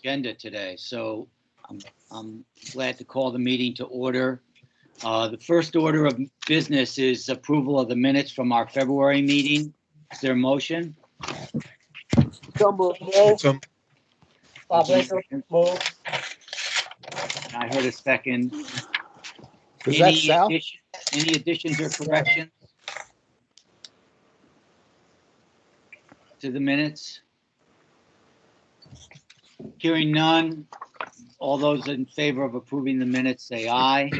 agenda today, so I'm glad to call the meeting to order. The first order of business is approval of the minutes from our February meeting. Is there a motion? So moved. Bob Baker, move. I heard a second. Is that Sal? Any additions or corrections to the minutes? Hearing none. All those in favor of approving the minutes say aye.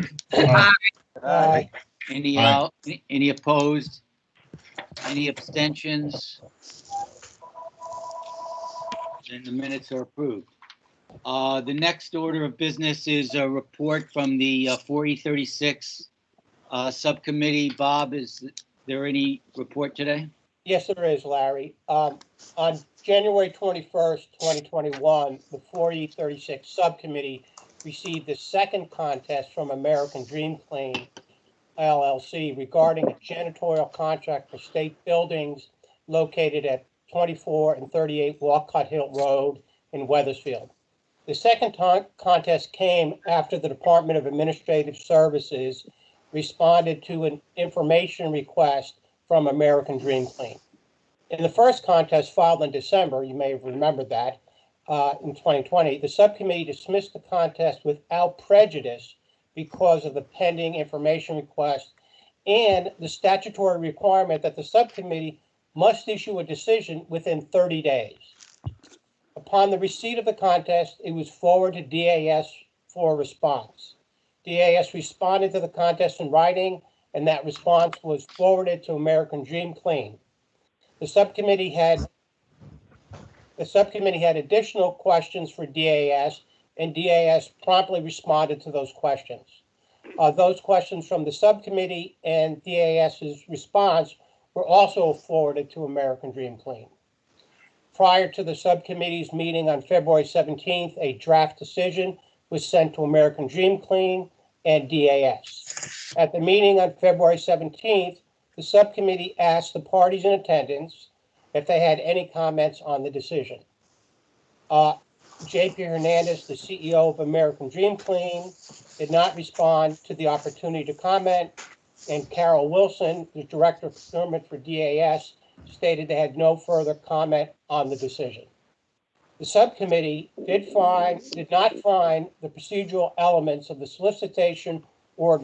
Aye. Any opposed? Any abstentions? Then the minutes are approved. The next order of business is a report from the 4E36 subcommittee. Bob, is there any report today? Yes, there is, Larry. On January 21st, 2021, the 4E36 subcommittee received the second contest from American Dream Clean LLC regarding a janitorial contract for state buildings located at 24 and 38 Walcott Hill Road in Wethersfield. The second contest came after the Department of Administrative Services responded to an information request from American Dream Clean. In the first contest filed in December, you may have remembered that, in 2020, the subcommittee dismissed the contest without prejudice because of the pending information request and the statutory requirement that the subcommittee must issue a decision within 30 days. Upon the receipt of the contest, it was forwarded to DAS for a response. DAS responded to the contest in writing, and that response was forwarded to American Dream Clean. The subcommittee had additional questions for DAS, and DAS promptly responded to those questions. Those questions from the subcommittee and DAS's response were also forwarded to American Dream Clean. Prior to the subcommittee's meeting on February 17th, a draft decision was sent to American Dream Clean and DAS. At the meeting on February 17th, the subcommittee asked the parties in attendance if they had any comments on the decision. J.P. Hernandez, the CEO of American Dream Clean, did not respond to the opportunity to comment, and Carol Wilson, the Director of Procurement for DAS, stated they had no further comment on the decision. The subcommittee did not find the procedural elements of the solicitation or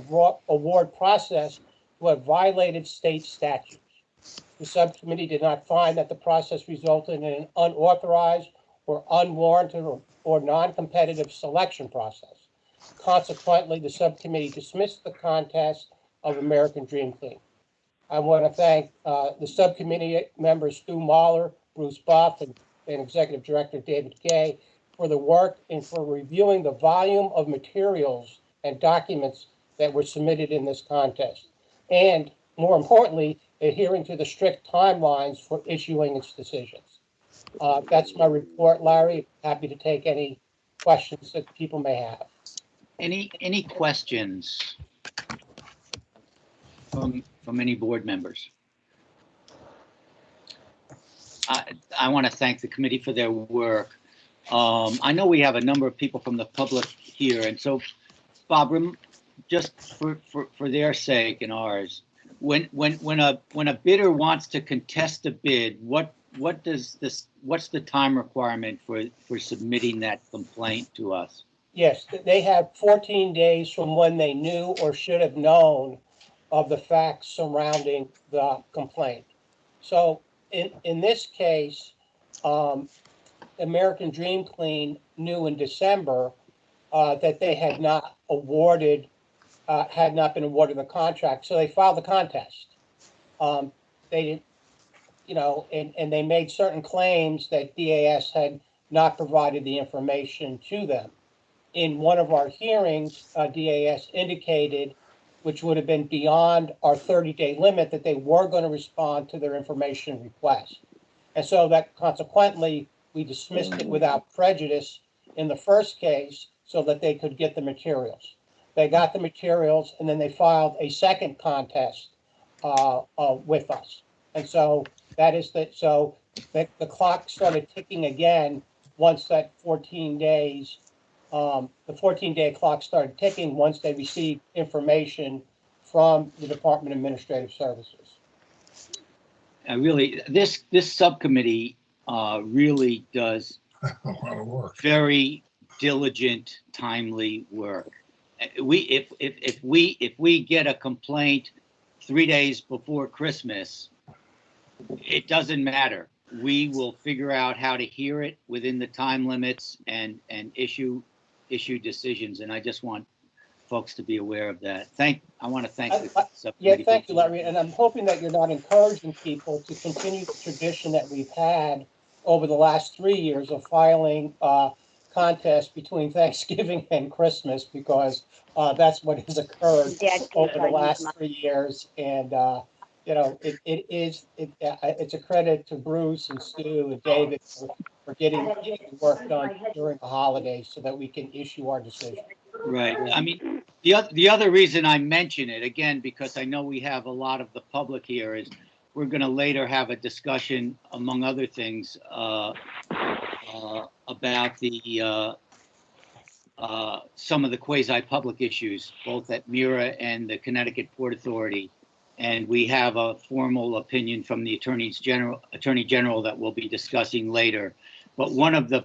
award process to have violated state statutes. The subcommittee did not find that the process resulted in an unauthorized or unwarranted or non-competitive selection process. Consequently, the subcommittee dismissed the contest of American Dream Clean. I want to thank the subcommittee members Stu Mahler, Bruce Buff, and Executive Director David Gay for the work and for reviewing the volume of materials and documents that were submitted in this contest, and more importantly, adhering to the strict timelines for issuing its decisions. That's my report, Larry. Happy to take any questions that people may have. Any questions from any board members? I want to thank the committee for their work. I know we have a number of people from the public here, and so, Bob, just for their sake and ours, when a bidder wants to contest a bid, what's the time requirement for submitting that complaint to us? Yes, they have 14 days from when they knew or should have known of the facts surrounding the complaint. So in this case, American Dream Clean knew in December that they had not been awarded the contract, so they filed the contest. They didn't, and they made certain claims that DAS had not provided the information to them. In one of our hearings, DAS indicated, which would have been beyond our 30-day limit, that they were going to respond to their information request. And so that consequently, we dismissed it without prejudice in the first case so that they could get the materials. They got the materials, and then they filed a second contest with us. And so that is that. So the clock started ticking again once that 14 days, the 14-day clock started ticking once they received information from the Department of Administrative Services. This subcommittee really does A lot of work. very diligent, timely work. If we get a complaint 3 days before Christmas, it doesn't matter. We will figure out how to hear it within the time limits and issue decisions. And I just want folks to be aware of that. I want to thank the subcommittee. Yeah, thank you, Larry. And I'm hoping that you're not encouraging people to continue the tradition that we've had over the last 3 years of filing contests between Thanksgiving and Christmas, because that's what has occurred over the last 3 years. And you know, it's a credit to Bruce and Stu and David for getting work done during the holidays so that we can issue our decision. Right. I mean, the other reason I mention it, again, because I know we have a lot of the public here, is we're going to later have a discussion, among other things, about some of the quasi-public issues, both at MIRA and the Connecticut Port Authority. And we have a formal opinion from the Attorney General that we'll be discussing later. But one of the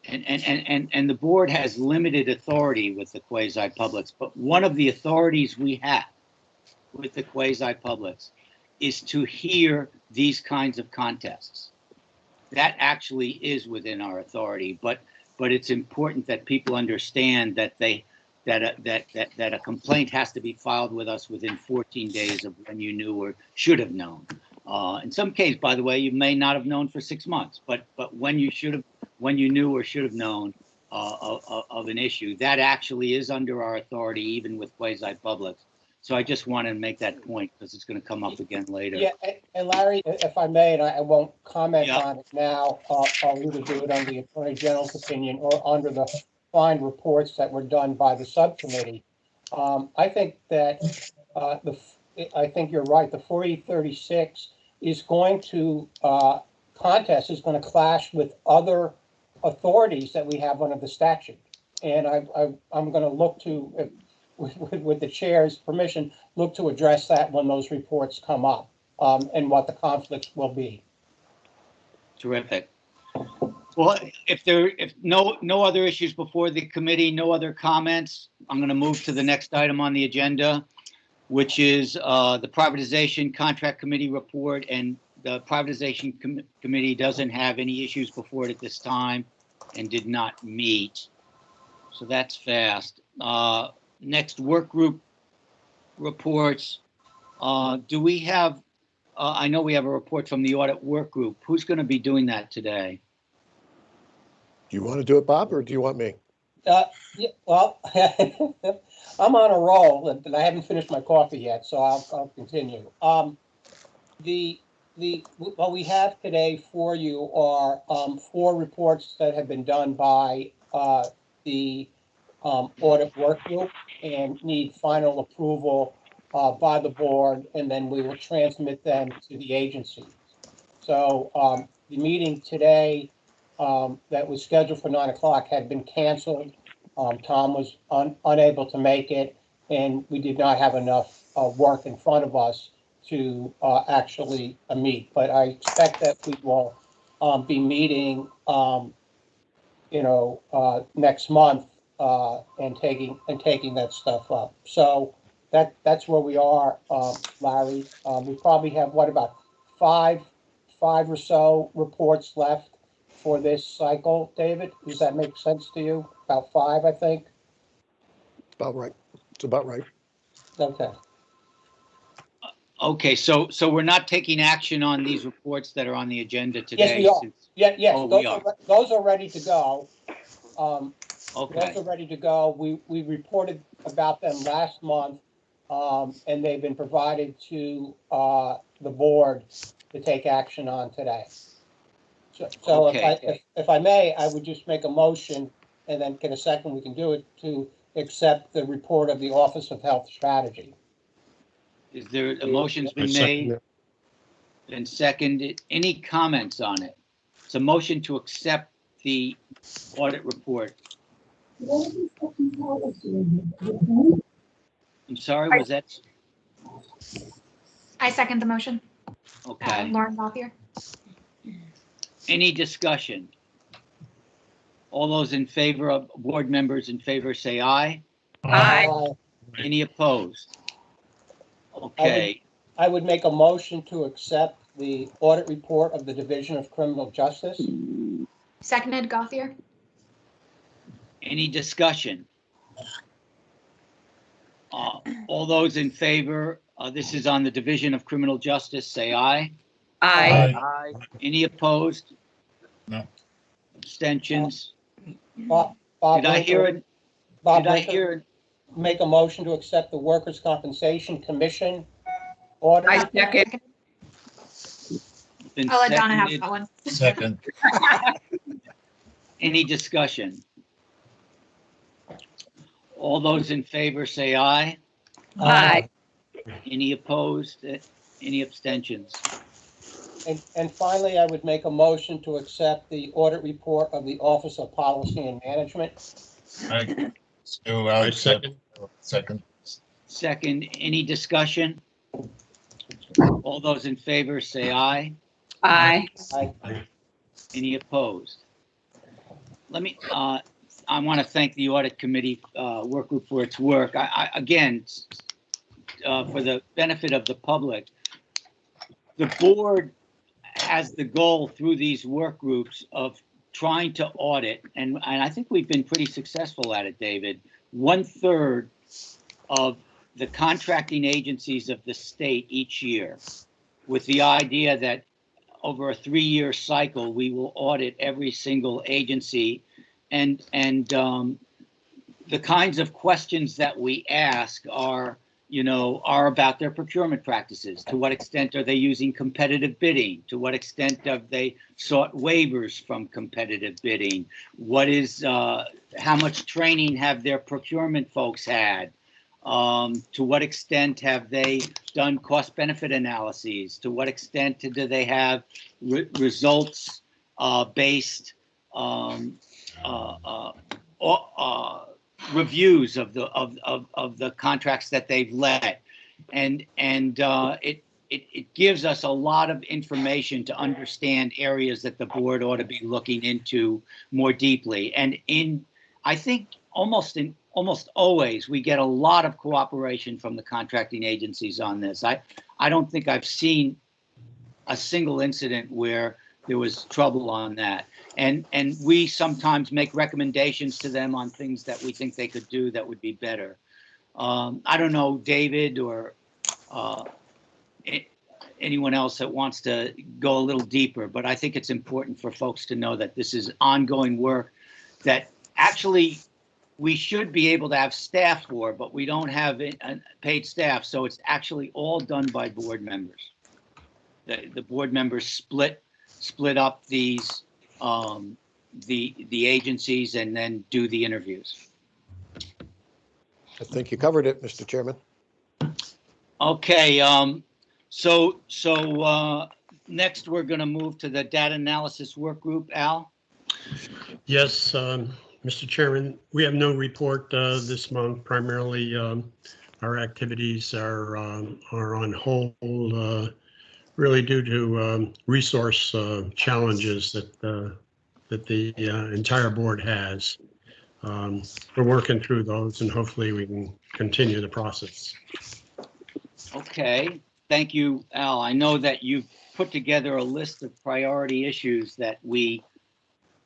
and the board has limited authority with the quasi-publics, but one of the authorities we have with the quasi-publics is to hear these kinds of contests. That actually is within our authority, but it's important that people understand that that a complaint has to be filed with us within 14 days of when you knew or should have known. In some cases, by the way, you may not have known for 6 months, but when you knew or should have known of an issue, that actually is under our authority, even with quasi-publics. So I just want to make that point because it's going to come up again later. Yeah, and Larry, if I may, and I won't comment Yeah. on it now, I'll either do it under the Attorney General's opinion or under the fine reports that were done by the subcommittee. I think that I think you're right. The 4036 is going to contest is going to clash with other authorities that we have under the statute, and I'm going to look to, with the chair's permission, look to address that when those reports come up, and what the conflicts will be. Terrific. Well, if no other issues before the committee, no other comments, I'm going to move to the next item on the agenda, which is the privatization contract committee report. And the privatization committee doesn't have any issues before it at this time and did not meet. So that's fast. Next, work group reports. Do we have, I know we have a report from the audit work group. Who's going to be doing that today? Do you want to do it, Bob, or do you want me? Yeah, well, I'm on a roll, and I haven't finished my coffee yet, so I'll continue. What we have today for you are 4 reports that have been done by the audit work group and need final approval by the board, and then we will transmit them to the agency. So the meeting today that was scheduled for 9 o'clock had been canceled. Tom was unable to make it, and we did not have enough work in front of us to actually meet. But I expect that we will be meeting, next month and taking that stuff up. So that's where we are, Larry. We probably have about five or so reports left for this cycle. David, does that make sense to you? About 5, I think. About right. It's about right. Okay. Okay, so we're not taking action on these reports that are on the agenda today? Yes, we are. Yes, Oh, those are ready to go. Okay, Those are ready to go. We reported about them last month, and they've been provided to the board to take action on today. So Okay. if I may, I would just make a motion, and then get a second, we can do it, to accept the report of the Office of Health Strategy. is there a motion's I been second made it. and seconded? Any comments on it? It's a motion to accept the audit report? I'm sorry, was that, I second the motion. okay. Lauren Gauthier. Any discussion? All those in favor of, board members in favor, say aye. Aye. Any opposed? Okay, I would make a motion to accept the audit report of the Division of Criminal Justice. Seconded Gauthier. any discussion? All those in favor, this is on the Division of Criminal Justice, say aye. Aye. Aye. Any opposed? No. Abstentions? Bob Did I hear Winter- it? Bob Did I Winter, hear it? make a motion to accept the Workers' Compensation Commission audit. I second. Been I'll let Donna have seconded. that one. Second. Any discussion? All those in favor say aye. Aye. Any opposed? Any abstentions? And finally, I would make a motion to accept the audit report of the Office of Policy and Management. I second. Second. Second, any discussion? All those in favor say aye. Aye. Any opposed? Let me, I want to thank the audit committee work group for its work. Again, for the benefit of the public, the board has the goal through these work groups of trying to audit, and I think we've been pretty successful at it, David. 1/3 of the contracting agencies of the state each year, with the idea that over a 3-year cycle, we will audit every single agency. And the kinds of questions that we ask are about their procurement practices. To what extent are they using competitive bidding? To what extent have they sought waivers from competitive bidding? What is, how much training have their procurement folks had? To what extent have they done cost-benefit analyses? To what extent do they have results based reviews of the contracts that they've led, and it gives us a lot of information to understand areas that the board ought to be looking into more deeply. And I think almost always we get a lot of cooperation from the contracting agencies on this. I don't think I've seen a single incident where there was trouble on that. And we sometimes make recommendations to them on things that we think they could do that would be better. I don't know, David or anyone else that wants to go a little deeper, but I think it's important for folks to know that this is ongoing work that actually we should be able to have staff for, but we don't have paid staff. So it's actually all done by board members. The board members split up these the agencies and then do the interviews. I think you covered it, Mr. Chairman. Okay, so next we're going to move to the data analysis work group. Al? Yes, Mr. Chairman, we have no report this month. Primarily, our activities are on hold, really due to resource challenges that the entire board has. We're working through those, and hopefully we can continue the process. Okay, thank you, Al. I know that you've put together a list of priority issues that we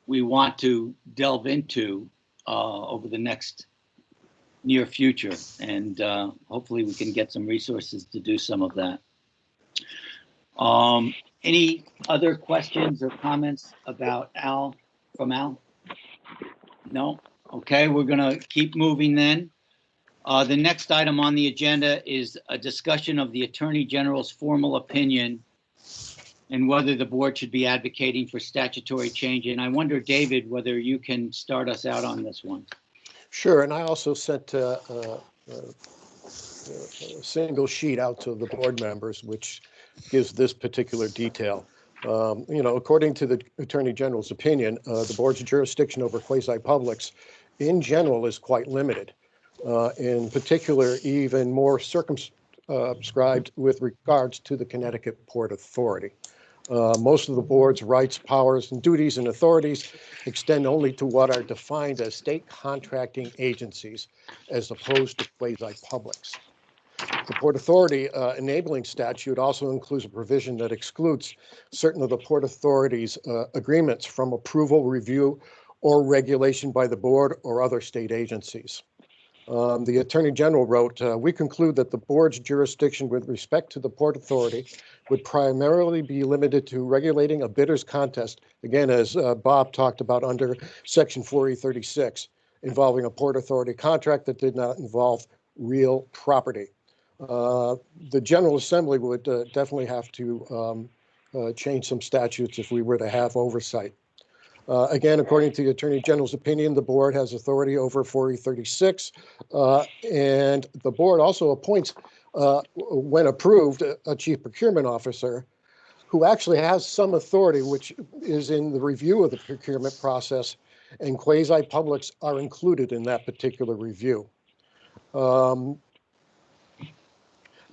want to delve into over the next near future, and hopefully we can get some resources to do some of that. Any other questions or comments about Al, from Al? No? Okay, we're gonna keep moving then. The next item on the agenda is a discussion of the Attorney General's formal opinion and whether the board should be advocating for statutory change. And I wonder, David, whether you can start us out on this one. Sure, and I also sent a single sheet out to the board members, which gives this particular detail. According to the Attorney General's opinion, the board's jurisdiction over quasi-publics in general is quite limited. In particular, even more circumscribed with regards to the Connecticut Port Authority. Most of the board's rights, powers, and duties and authorities extend only to what are defined as state contracting agencies, as opposed to quasi-publics. The Port Authority enabling statute also includes a provision that excludes certain of the Port Authority's agreements from approval, review, or regulation by the board or other state agencies. The Attorney General wrote, we conclude that the board's jurisdiction with respect to the Port Authority would primarily be limited to regulating a bidder's contest, again, as Bob talked about under Section 4E36, involving a Port Authority contract that did not involve real property. The General Assembly would definitely have to change some statutes if we were to have oversight. Again, according to the Attorney General's opinion, the board has authority over 4E36, and the board also appoints, when approved, a chief procurement officer who actually has some authority, which is in the review of the procurement process, and quasi-publics are included in that particular review.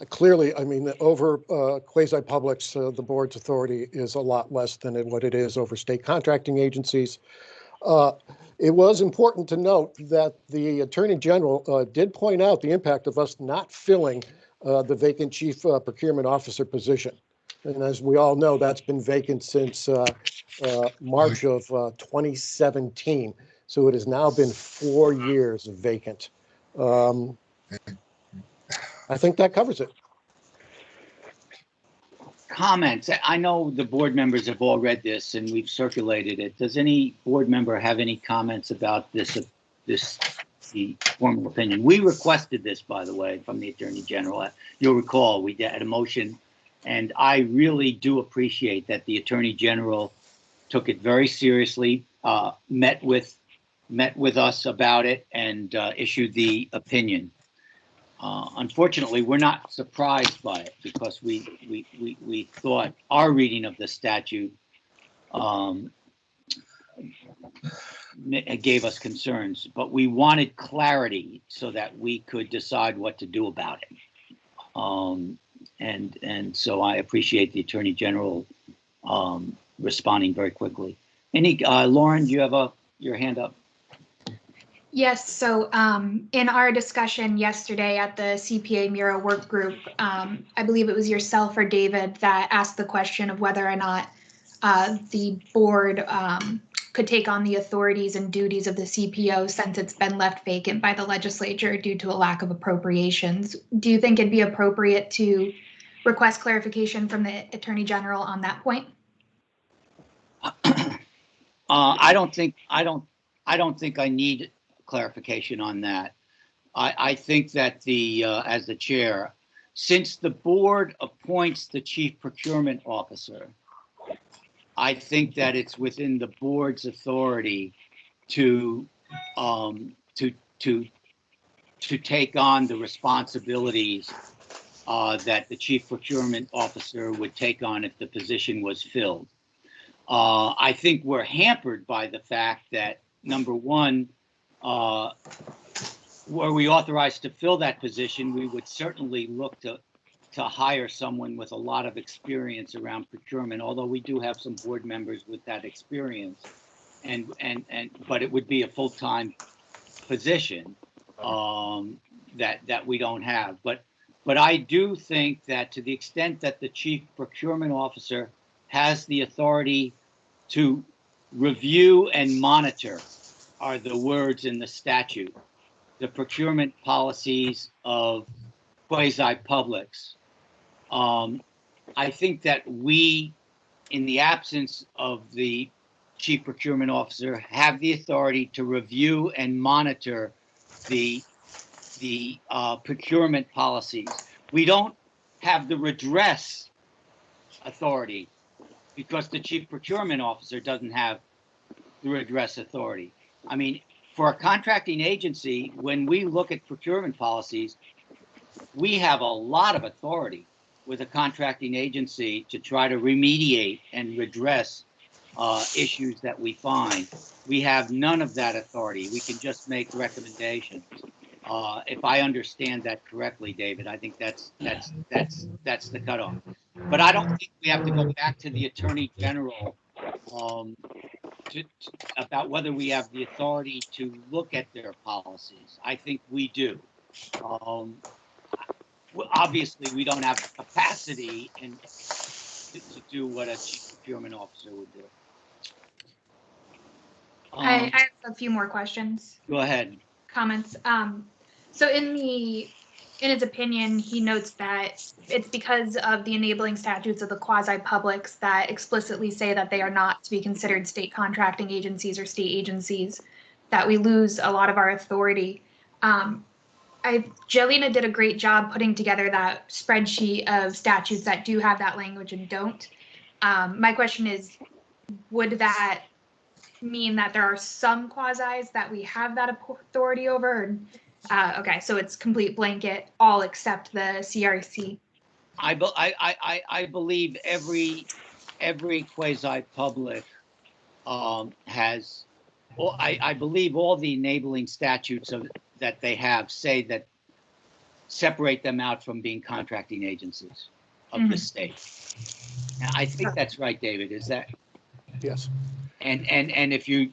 Clearly, I mean, over quasi-publics, the board's authority is a lot less than what it is over state contracting agencies. It was important to note that the Attorney General did point out the impact of us not filling the vacant chief procurement officer position. And as we all know, that's been vacant since March of 2017. So it has now been 4 years vacant. I think that covers it. Comments. I know the board members have all read this and we've circulated it. Does any board member have any comments about the formal opinion? We requested this, by the way, from the Attorney General. You'll recall we had a motion, and I really do appreciate that the Attorney General took it very seriously, met with us about it, and issued the opinion. Unfortunately, we're not surprised by it because we thought our reading of the statute gave us concerns, but we wanted clarity so that we could decide what to do about it. And so I appreciate the Attorney General responding very quickly. Lauren, do you have your hand up? Yes, so in our discussion yesterday at the CPA Mira work group, I believe it was yourself or David that asked the question of whether or not the board could take on the authorities and duties of the CPO since it's been left vacant by the legislature due to a lack of appropriations. Do you think it'd be appropriate to request clarification from the Attorney General on that point? I don't think I need clarification on that. I think that as the chair, since the board appoints the chief procurement officer, I think that it's within the board's authority to take on the responsibilities that the chief procurement officer would take on if the position was filled. I think we're hampered by the fact that, number one, were we authorized to fill that position, we would certainly look to hire someone with a lot of experience around procurement, although we do have some board members with that experience, but it would be a full-time position that we don't have. But I do think that to the extent that the chief procurement officer has the authority to review and monitor, are the words in the statute, the procurement policies of quasi-publics. I think that we, in the absence of the chief procurement officer, have the authority to review and monitor the procurement policies. We don't have the redress authority because the chief procurement officer doesn't have the redress authority. I mean, for a contracting agency, when we look at procurement policies, we have a lot of authority with a contracting agency to try to remediate and redress issues that we find. We have none of that authority. We can just make recommendations. If I understand that correctly, David, I think that's the cutoff. But I don't think we have to go back to the Attorney General about whether we have the authority to look at their policies. I think we do. Obviously, we don't have the capacity to do what a chief procurement officer would do. I have a few more questions. Go ahead. Comments. So in his opinion, he notes that it's because of the enabling statutes of the quasi-publics that explicitly say that they are not to be considered state contracting agencies or state agencies that we lose a lot of our authority. Jelena did a great job putting together that spreadsheet of statutes that do have that language and don't. My question is, would that mean that there are some quasis that we have that authority over? Okay, so it's complete blanket, all except the CRC. I believe every quasi-public has. Well, I believe all the enabling statutes that they have say that separate them out from being contracting agencies of the state. Now, I think that's right, David. Is that? Yes. And if you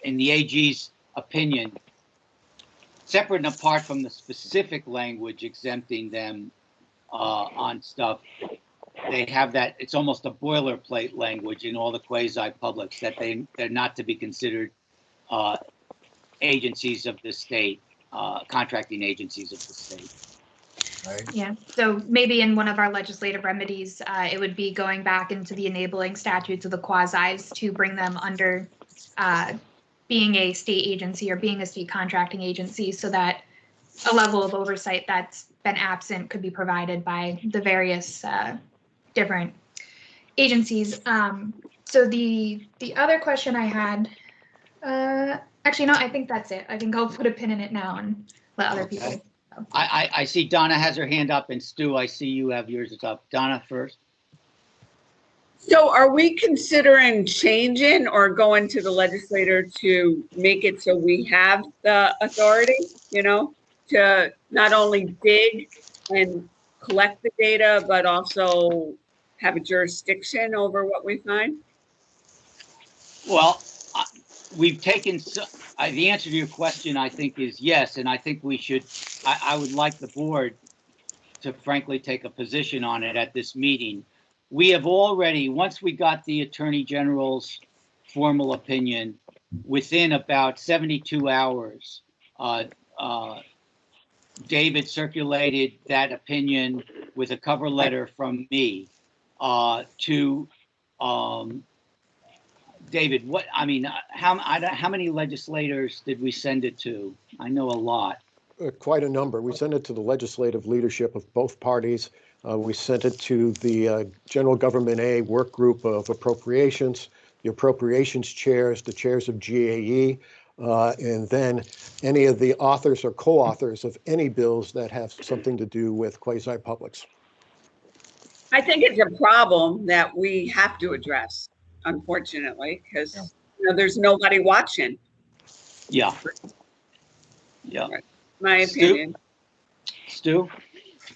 in the AG's opinion, separate and apart from the specific language exempting them on stuff, they have that. It's almost a boilerplate language in all the quasi-publics that they're not to be considered agencies of the state, contracting agencies of the state. Right? Yeah, so maybe in one of our legislative remedies, it would be going back into the enabling statutes of the quasis to bring them under being a state agency or being a state contracting agency, so that a level of oversight that's been absent could be provided by the various different agencies. So the other question I had, actually, no, I think that's it. I think I'll put a pin in it now and let other people. I see Donna has her hand up, and Stu, I see you have yours up. Donna first. So are we considering changing or going to the legislator to make it so we have the authority, to not only dig and collect the data, but also have a jurisdiction over what we find? Well, we've taken the answer to your question, I think, is yes, and I think we should. I would like the board to frankly take a position on it at this meeting. We have already, once we got the Attorney General's formal opinion, within about 72 hours, David circulated that opinion with a cover letter from me to David. How many legislators did we send it to? I know a lot. Quite a number. We sent it to the legislative leadership of both parties. We sent it to the General Government A work group of appropriations, the appropriations chairs, the chairs of GAE, and then any of the authors or co-authors of any bills that have something to do with quasi-publics. I think it's a problem that we have to address, unfortunately, because there's nobody watching. Yeah. My opinion. Stu?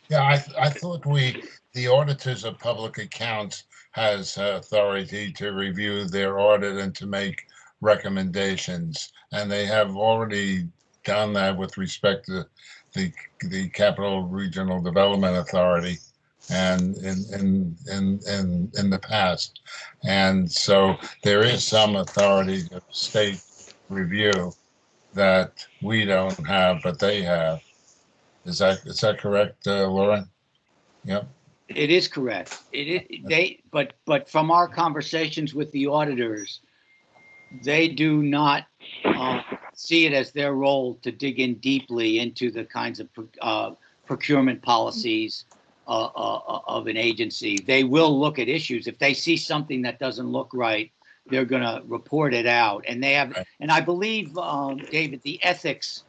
Yeah, I thought the auditors of public accounts has authority to review their audit and to make recommendations. And they have already done that with respect to the Capital Regional Development Authority and in the past. And so there is some authority of state review that we don't have, but they have. Is that correct, Lauren? Yep. It is correct. But from our conversations with the auditors, they do not see it as their role to dig in deeply into the kinds of procurement policies of an agency. They will look at issues. If they see something that doesn't look right, they're going to report it out. And they have, and I believe, David, the ethics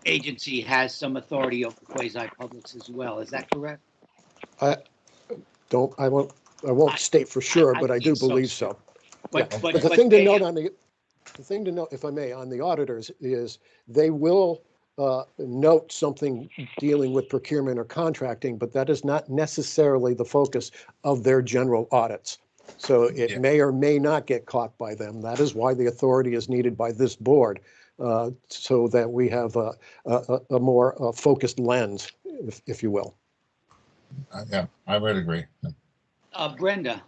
agency has some authority over quasi-publics as well. Is that correct? I won't state for sure, but I do think so, believe sir. so. But, Yeah. but, But the but thing to they note have- on the thing to note, if I may, on the auditors is they will note something dealing with procurement or contracting, but that is not necessarily the focus of their general audits. So it Yeah. may or may not get caught by them. That is why the authority is needed by this board, so that we have a more focused lens, if you will. Yeah, I would agree. Brenda,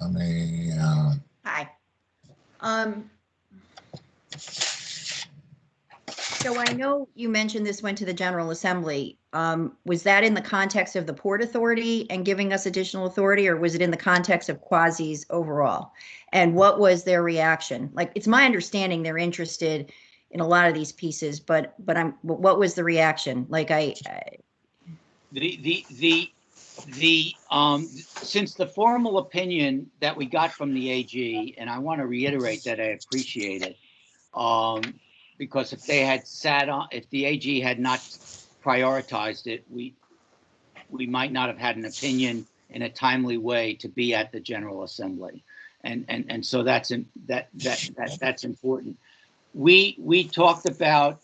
I mean, Hi. So I know you mentioned this went to the General Assembly. Was that in the context of the Port Authority and giving us additional authority, or was it in the context of quasis overall? And what was their reaction? Like, it's my understanding they're interested in a lot of these pieces, but what was the reaction? Like, since the formal opinion that we got from the AG, and I want to reiterate that I appreciate it, because if they had if the AG had not prioritized it, we might not have had an opinion in a timely way to be at the General Assembly, and so that's important. We talked about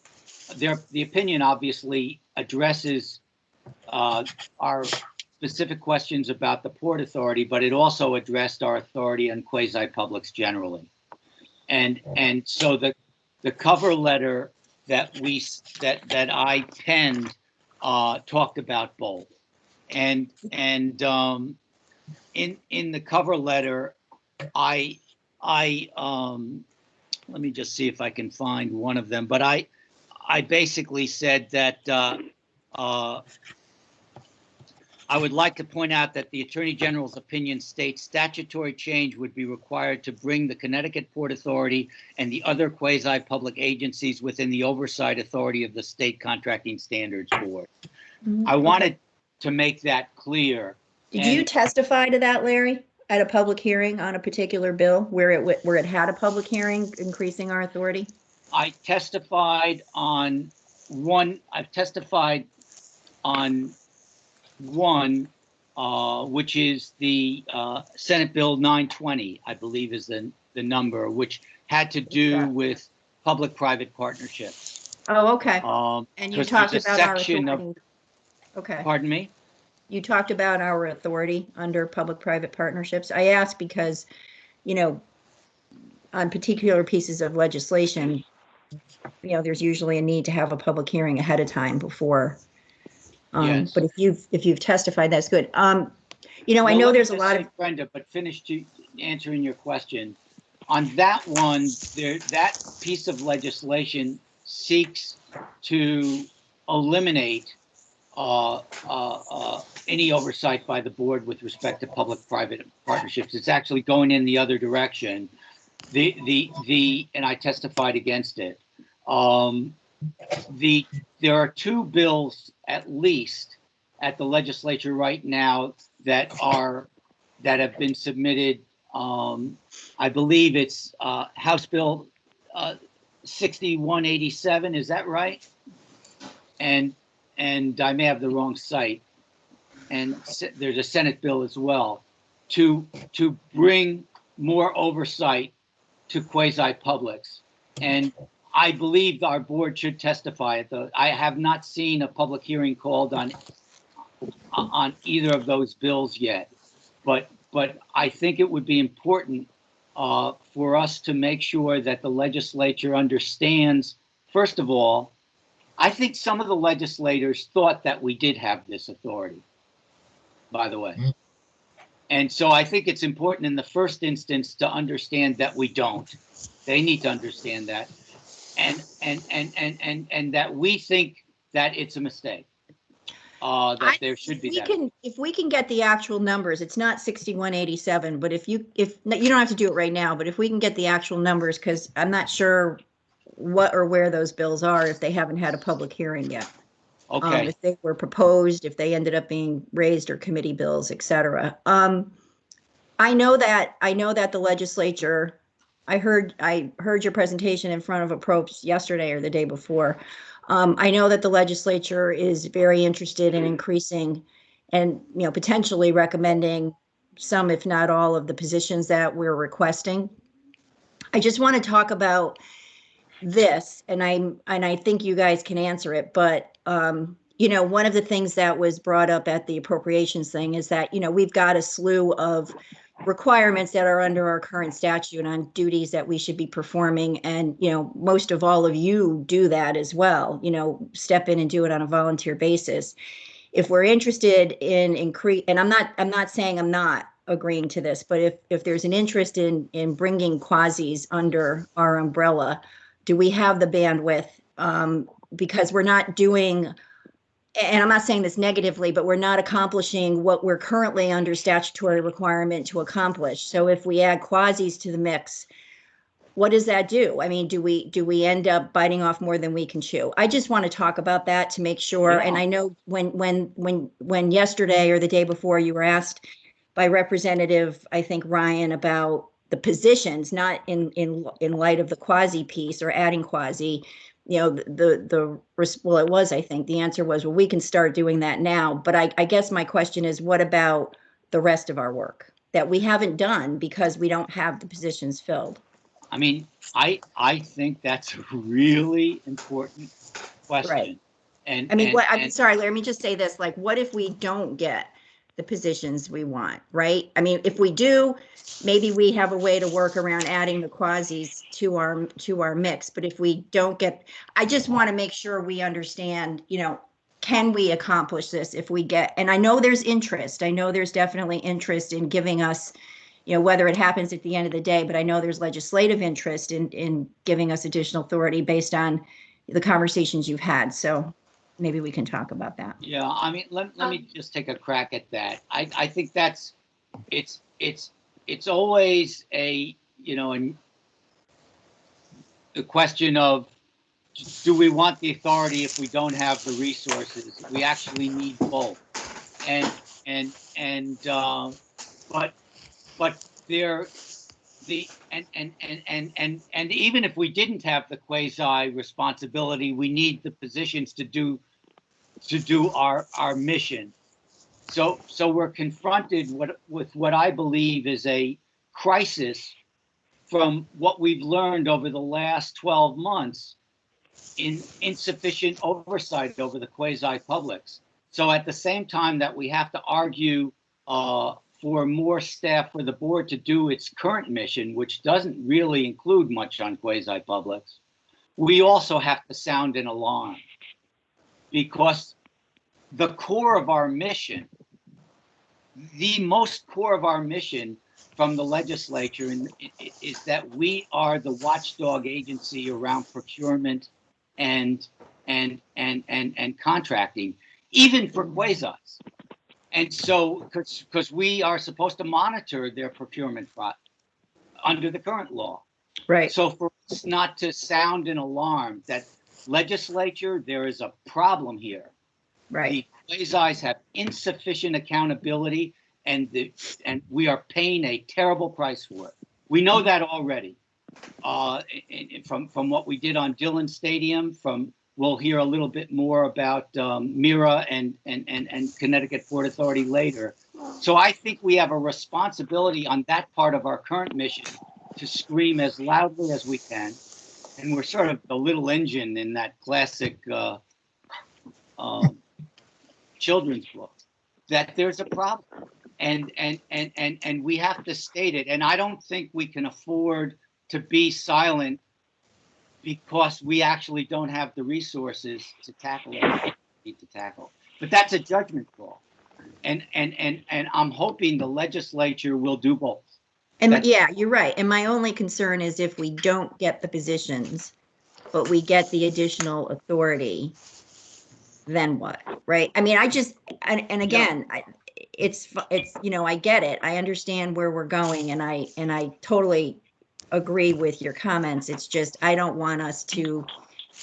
the opinion obviously addresses our specific questions about the Port Authority, but it also addressed our authority on quasi-publics generally. And so the cover letter that I penned talked about both. And in the cover letter, I let me just see if I can find one of them, but I basically said that I would like to point out that the Attorney General's opinion states statutory change would be required to bring the Connecticut Port Authority and the other quasi-public agencies within the oversight authority of the State Contracting Standards Board. I wanted to make that clear. did you testify to that, Larry, at a public hearing on a particular bill where it had a public hearing increasing our authority? I testified on one. I've testified on one, which is the Senate Bill 920, I believe is the number, which had to do with public-private partnerships. Oh, okay. And you 'cause talked there's a about our section authority. Okay. Pardon me? You talked about our authority under public-private partnerships. I asked because, on particular pieces of legislation, there's usually a need to have a public hearing ahead of time before. Yes. But if you've testified, that's good. I Well, know let me there's a just lot say, of, Brenda, but finish to answering your question. On that one, that piece of legislation seeks to eliminate any oversight by the board with respect to public-private partnerships. It's actually going in the other direction. And I testified against it. There are two bills at least at the legislature right now that have been submitted. I believe it's House Bill 6187. Is that right? And I may have the wrong site. And there's a Senate bill as well to bring more oversight to quasi-publics. And I believe our board should testify at the. I have not seen a public hearing called on either of those bills yet, but I think it would be important for us to make sure that the legislature understands. First of all, I think some of the legislators thought that we did have this authority, by the way. Mm. And so I think it's important in the first instance to understand that we don't. They need to understand that. And that we think that it's a mistake. That there should be that. if we can get the actual numbers, it's not 6187, but if you don't have to do it right now, but if we can get the actual numbers, because I'm not sure what or where those bills are if they haven't had a public hearing yet. Okay. If they were proposed, if they ended up being raised or committee bills, et cetera. I know that the legislature, I heard your presentation in front of approps yesterday or the day before. I know that the legislature is very interested in increasing and, potentially recommending some, if not all, of the positions that we're requesting. I just want to talk about this, and I think you guys can answer it, but one of the things that was brought up at the appropriations thing is that, we've got a slew of requirements that are under our current statute on duties that we should be performing. And, most of all of you do that as well, step in and do it on a volunteer basis. If we're interested in increase, and I'm not saying I'm not agreeing to this, but if there's an interest in bringing quasis under our umbrella, do we have the bandwidth? Because we're not doing, and I'm not saying this negatively, but we're not accomplishing what we're currently under statutory requirement to accomplish. So if we add quasis to the mix, what does that do? I mean, do we end up biting off more than we can chew? I just want to talk about that to make sure. Yeah. And I know when yesterday or the day before you were asked by Representative, I think Ryan, about the positions, not in light of the quasi piece or adding quasi, well, it was, I think the answer was, well, we can start doing that now. But I guess my question is, what about the rest of our work that we haven't done because we don't have the positions filled? I mean, I think that's a really important question. Right. And I mean, and sorry, let me just say this, like, what if we don't get the positions we want, right? I mean, if we do, maybe we have a way to work around adding the quasis to our mix. But if we don't get, I just want to make sure we understand, can we accomplish this if we get, and I know there's interest. I know there's definitely interest in giving us, whether it happens at the end of the day, but I know there's legislative interest in giving us additional authority based on the conversations you've had. So maybe we can talk about that. yeah, I mean, let me just take a crack at that. I think that's it's always a question of, do we want the authority if we don't have the resources? We actually need both. But there, and even if we didn't have the quasi responsibility, we need the positions to do our mission. So we're confronted with what I believe is a crisis from what we've learned over the last 12 months in insufficient oversight over the quasi-publics. So at the same time that we have to argue for more staff for the board to do its current mission, which doesn't really include much on quasi-publics, we also have to sound an alarm, because the core of our mission, the most core of our mission from the legislature is that we are the watchdog agency around procurement and contracting, even for quasis. And so, because we are supposed to monitor their procurement under the current law. Right. So for us not to sound an alarm that legislature, there is a problem here. Right. The quasis have insufficient accountability, and we are paying a terrible price for it. We know that already. From what we did on Dillon Stadium, we'll hear a little bit more about MIRA and Connecticut Port Authority later. So I think we have a responsibility on that part of our current mission to scream as loudly as we can. And we're sort of the little engine in that classic children's book, that there's a problem. And we have to state it. And I don't think we can afford to be silent because we actually don't have the resources to tackle it. We need to tackle. But that's a judgment call. And I'm hoping the legislature will do both. And yeah, you're right. And my only concern is if we don't get the positions, but we get the additional authority, then what? Right. I mean, and again, it's, I get it. I understand where we're going, and I totally agree with your comments. It's just, I don't want us to,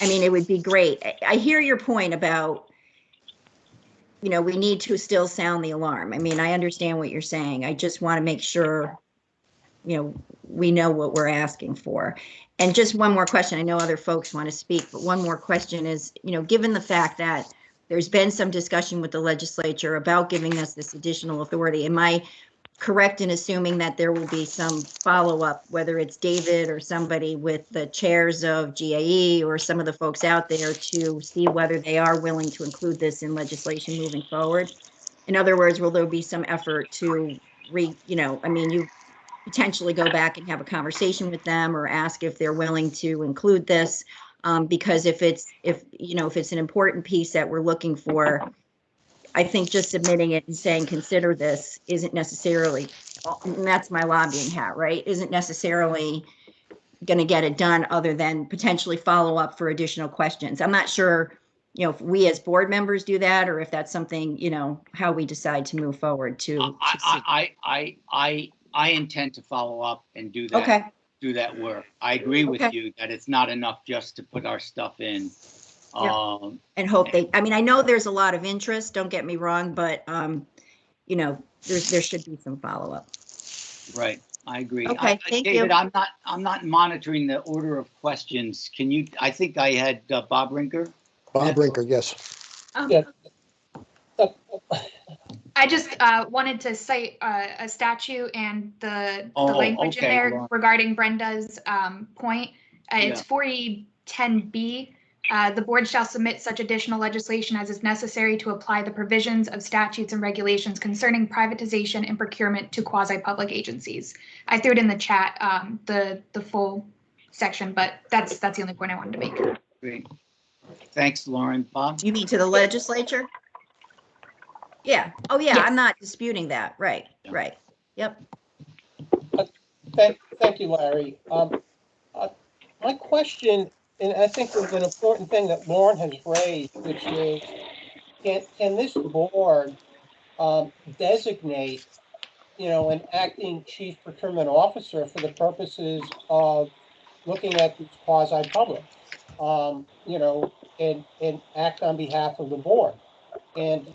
I mean, it would be great. I hear your point about, we need to still sound the alarm. I mean, I understand what you're saying. I just want to make sure we know what we're asking for. And just one more question. I know other folks want to speak, but one more question is, given the fact that there's been some discussion with the legislature about giving us this additional authority, am I correct in assuming that there will be some follow-up, whether it's David or somebody with the chairs of GAE or some of the folks out there to see whether they are willing to include this in legislation moving forward? In other words, will there be some effort to you potentially go back and have a conversation with them or ask if they're willing to include this? Because if it's an important piece that we're looking for, I think just submitting it and saying, consider this isn't necessarily, and that's my lobbying hat, right? Isn't necessarily going to get it done other than potentially follow up for additional questions. I'm not sure, if we as board members do that or if that's something, how we decide to move forward to. I intend to follow up and do that. Okay. Do that work. I agree with Okay. you that it's not enough just to put our stuff in. Yeah. And hope I know there's a lot of interest, don't get me wrong, but, there should be some follow-up. Right. I agree. Okay, thank David, you. I'm not monitoring the order of questions. Can you, I think I had Bob Rinker. Bob Rinker, yes. Yeah. I just wanted to cite a statute and the Oh, language in okay, there Lauren. regarding Brenda's point. It's Yeah. 4010B. The board shall submit such additional legislation as is necessary to apply the provisions of statutes and regulations concerning privatization and procurement to quasi-public agencies. I threw it in the chat, the full section, but that's the only point I wanted to make. Great. Thanks, Lauren. Bob? You mean to the legislature? Yeah. Oh, yeah, Yes. I'm not disputing that. Right, Yeah. right. Yep. Thank you, Larry. My question, and I think it's an important thing that Lauren has raised, which is, can this board designate, an acting chief procurement officer for the purposes of looking at these quasi-public, and act on behalf of the board? And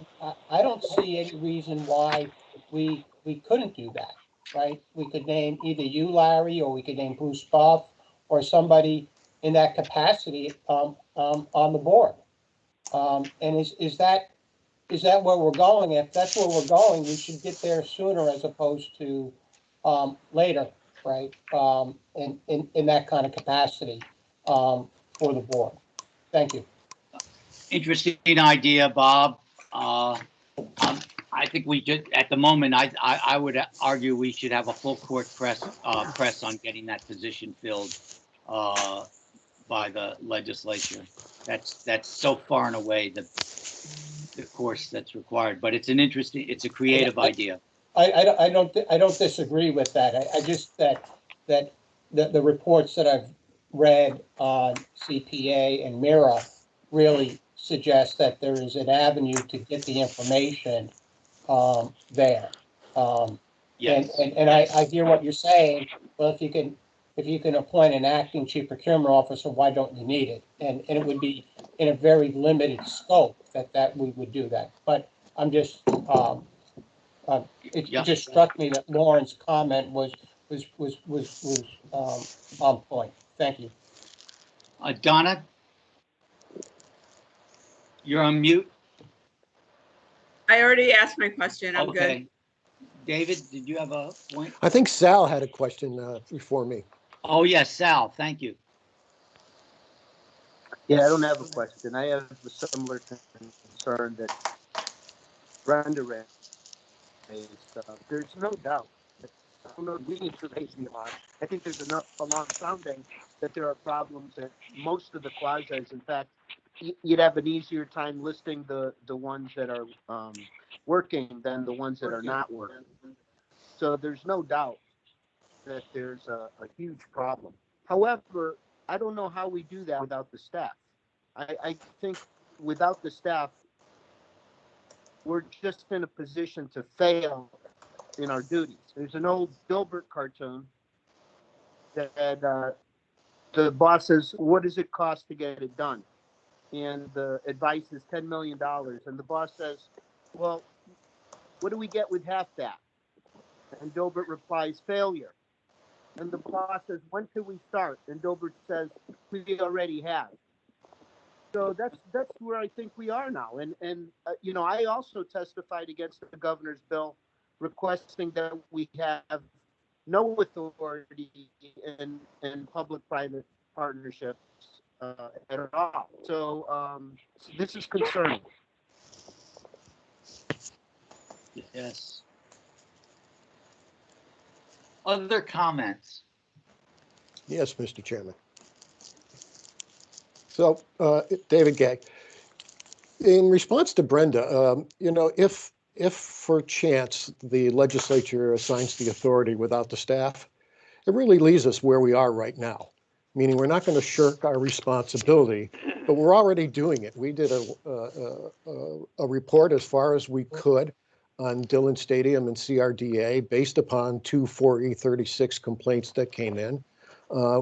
I don't see any reason why we couldn't do that, right? We could name either you, Larry, or we could name Bruce Buff or somebody in that capacity on the board. And is that where we're going? If that's where we're going, we should get there sooner as opposed to later, right? In that kind of capacity for the board. Thank you. Interesting idea, Bob. I think we just, at the moment, I would argue we should have a full court press on getting that position filled by the legislature. That's so far and away the course that's required. But it's a creative idea. I don't disagree with that. I just that the reports that I've read on CPA and MIRA really suggest that there is an avenue to get the information there. Yes. And I hear what you're saying. Well, if you can appoint an acting chief procurement officer, why don't you need it? And it would be in a very limited scope that we would do that. But I'm just it just struck me that Lauren's comment was on point. Thank you. Donna, you're on mute. I already asked my question. I'm good. Okay. David, did you have a point? I think Sal had a question before me. Oh, yes, Sal, thank you. Yeah, I don't have a question. I have a similar concern that Brenda raised. There's no doubt that I don't know we need to raise the alarm. I think there's enough alarm sounding that there are problems at most of the quasis. In fact, you'd have an easier time listing the ones that are working than the ones that are not working. So there's no doubt that there's a huge problem. However, I don't know how we do that without the staff. I think without the staff, we're just in a position to fail in our duties. There's an old Dilbert cartoon that the boss says, what does it cost to get it done? And the advice is $10 million. And the boss says, well, what do we get with half that? And Dilbert replies, failure. And the boss says, when can we start? And Dobert says, we already have. So that's where I think we are now. And you know, I also testified against the governor's bill requesting that we have no authority in public-private partnerships at all. So this is concerning. Yes. Other comments? Yes, Mr. Chairman. So, David Gay, in response to Brenda, you know, if for chance the legislature assigns the authority without the staff, it really leaves us where we are right now, meaning we're not going to shirk our responsibility, but we're already doing it. We did a report as far as we could on Dillon Stadium and CRDA based upon 2 4E36 complaints that came in.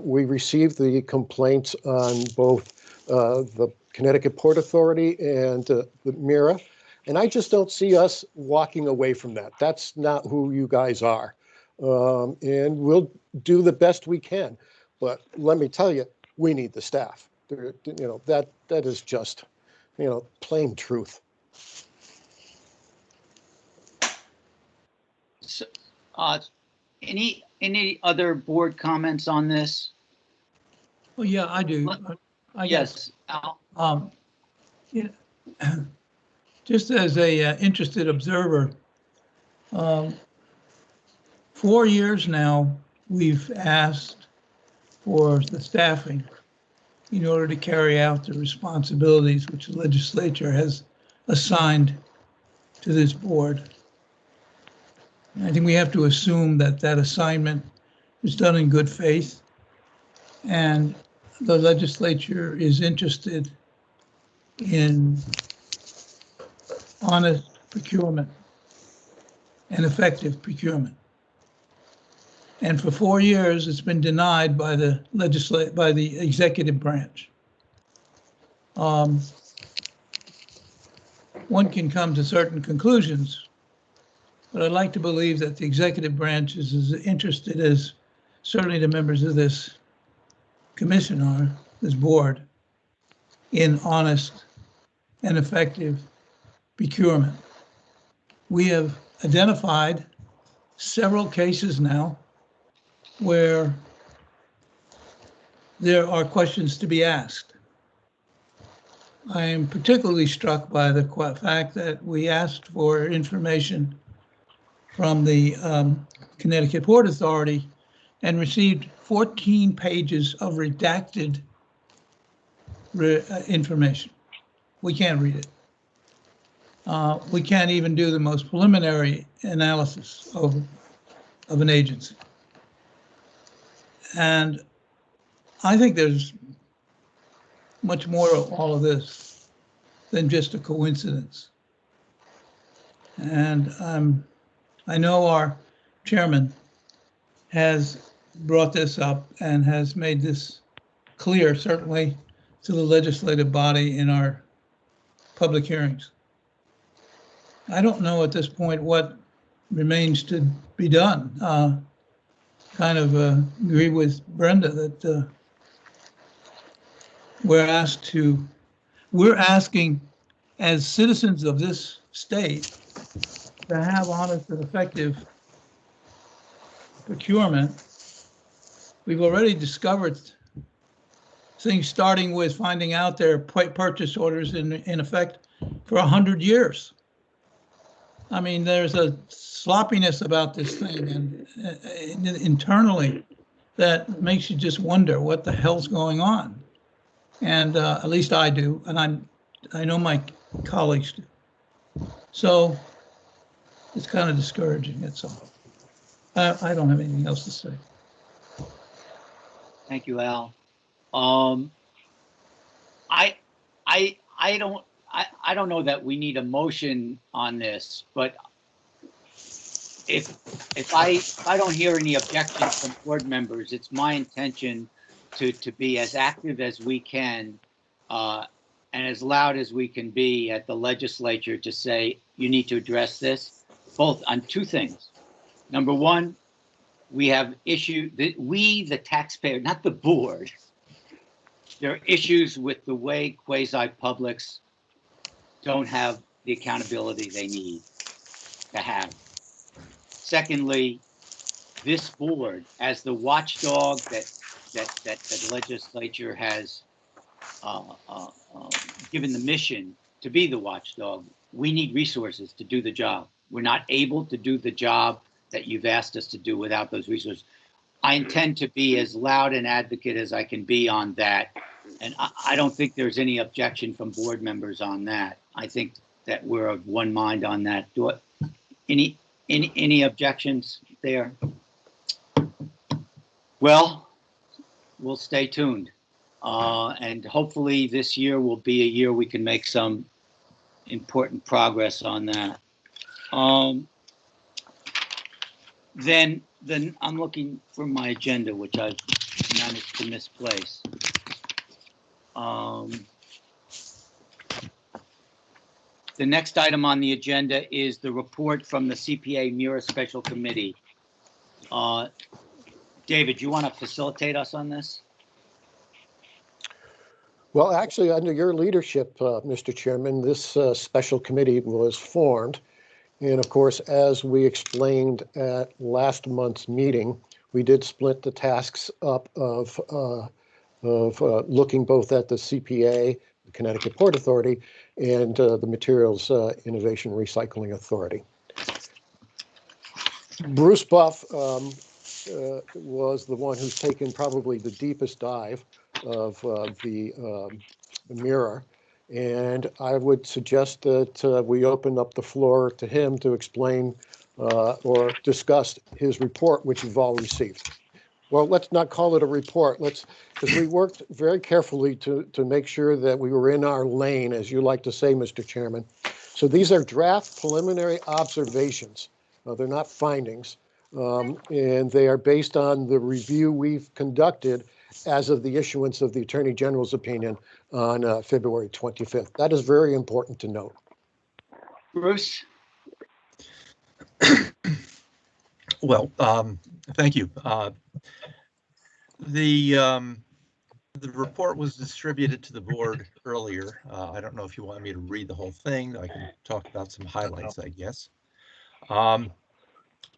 We received the complaints on both the Connecticut Port Authority and the MIRA, and I just don't see us walking away from that. That's not who you guys are. And we'll do the best we can. But let me tell you, we need the staff. You know, that is just, you know, plain truth. So, any other board comments on this? Well, yeah, I do. I guess, Yes, Al. yeah, just as a interested observer, 4 years now, we've asked for the staffing in order to carry out the responsibilities which the legislature has assigned to this board. And I think we have to assume that that assignment is done in good faith, and the legislature is interested in honest procurement and effective procurement. And for 4 years, it's been denied by the executive branch. One can come to certain conclusions, but I'd like to believe that the executive branch is as interested as certainly the members of this commission are, this board, in honest and effective procurement. We have identified several cases now where there are questions to be asked. I am particularly struck by the fact that we asked for information from the Connecticut Port Authority and received 14 pages of redacted information. We can't read it. We can't even do the most preliminary analysis of an agency. And I think there's much more of all of this than just a coincidence. And I know our chairman has brought this up and has made this clear, certainly to the legislative body in our public hearings. I don't know at this point what remains to be done. Kind of agree with Brenda that we're asking as citizens of this state to have honest and effective procurement. We've already discovered things starting with finding out there are purchase orders in effect for 100 years. I mean, there's a sloppiness about this thing and internally that makes you just wonder what the hell's going on. And at least I do, and I know my colleagues do. So it's kind of discouraging, that's all. I don't have anything else to say. Thank you, Al. I don't know that we need a motion on this, but if I don't hear any objections from board members, it's my intention to be as active as we can and as loud as we can be at the legislature to say you need to address this, both on two things. Number one, we have issue that we, the taxpayer, not the board, there are issues with the way quasi-publics don't have the accountability they need to have. Secondly, this board, as the watchdog that the legislature has given the mission to be the watchdog, we need resources to do the job. We're not able to do the job that you've asked us to do without those resources. I intend to be as loud an advocate as I can be on that. And I don't think there's any objection from board members on that. I think that we're of one mind on that. Any objections there? Well, we'll stay tuned. And hopefully this year will be a year we can make some important progress on that. Then I'm looking for my agenda, which I've managed to misplace. The next item on the agenda is the report from the CPA Mira Special Committee. David, you want to facilitate us on this? Well, actually, under your leadership, Mr. Chairman, this special committee was formed. And of course, as we explained at last month's meeting, we did split the tasks up of looking both at the CPA, the Connecticut Port Authority, and the Materials Innovation Recycling Authority. Bruce Buff was the one who's taken probably the deepest dive of the mirror. And I would suggest that we open up the floor to him to explain or discuss his report, which you've all received. Well, let's not call it a report. Because we worked very carefully to make sure that we were in our lane, as you like to say, Mr. Chairman. So these are draft preliminary observations. They're not findings. And they are based on the review we've conducted as of the issuance of the Attorney General's opinion on February 25th. That is very important to note. Bruce? Well, thank you. The report was distributed to the board earlier. I don't know if you want me to read the whole thing. I can talk about some highlights, I guess.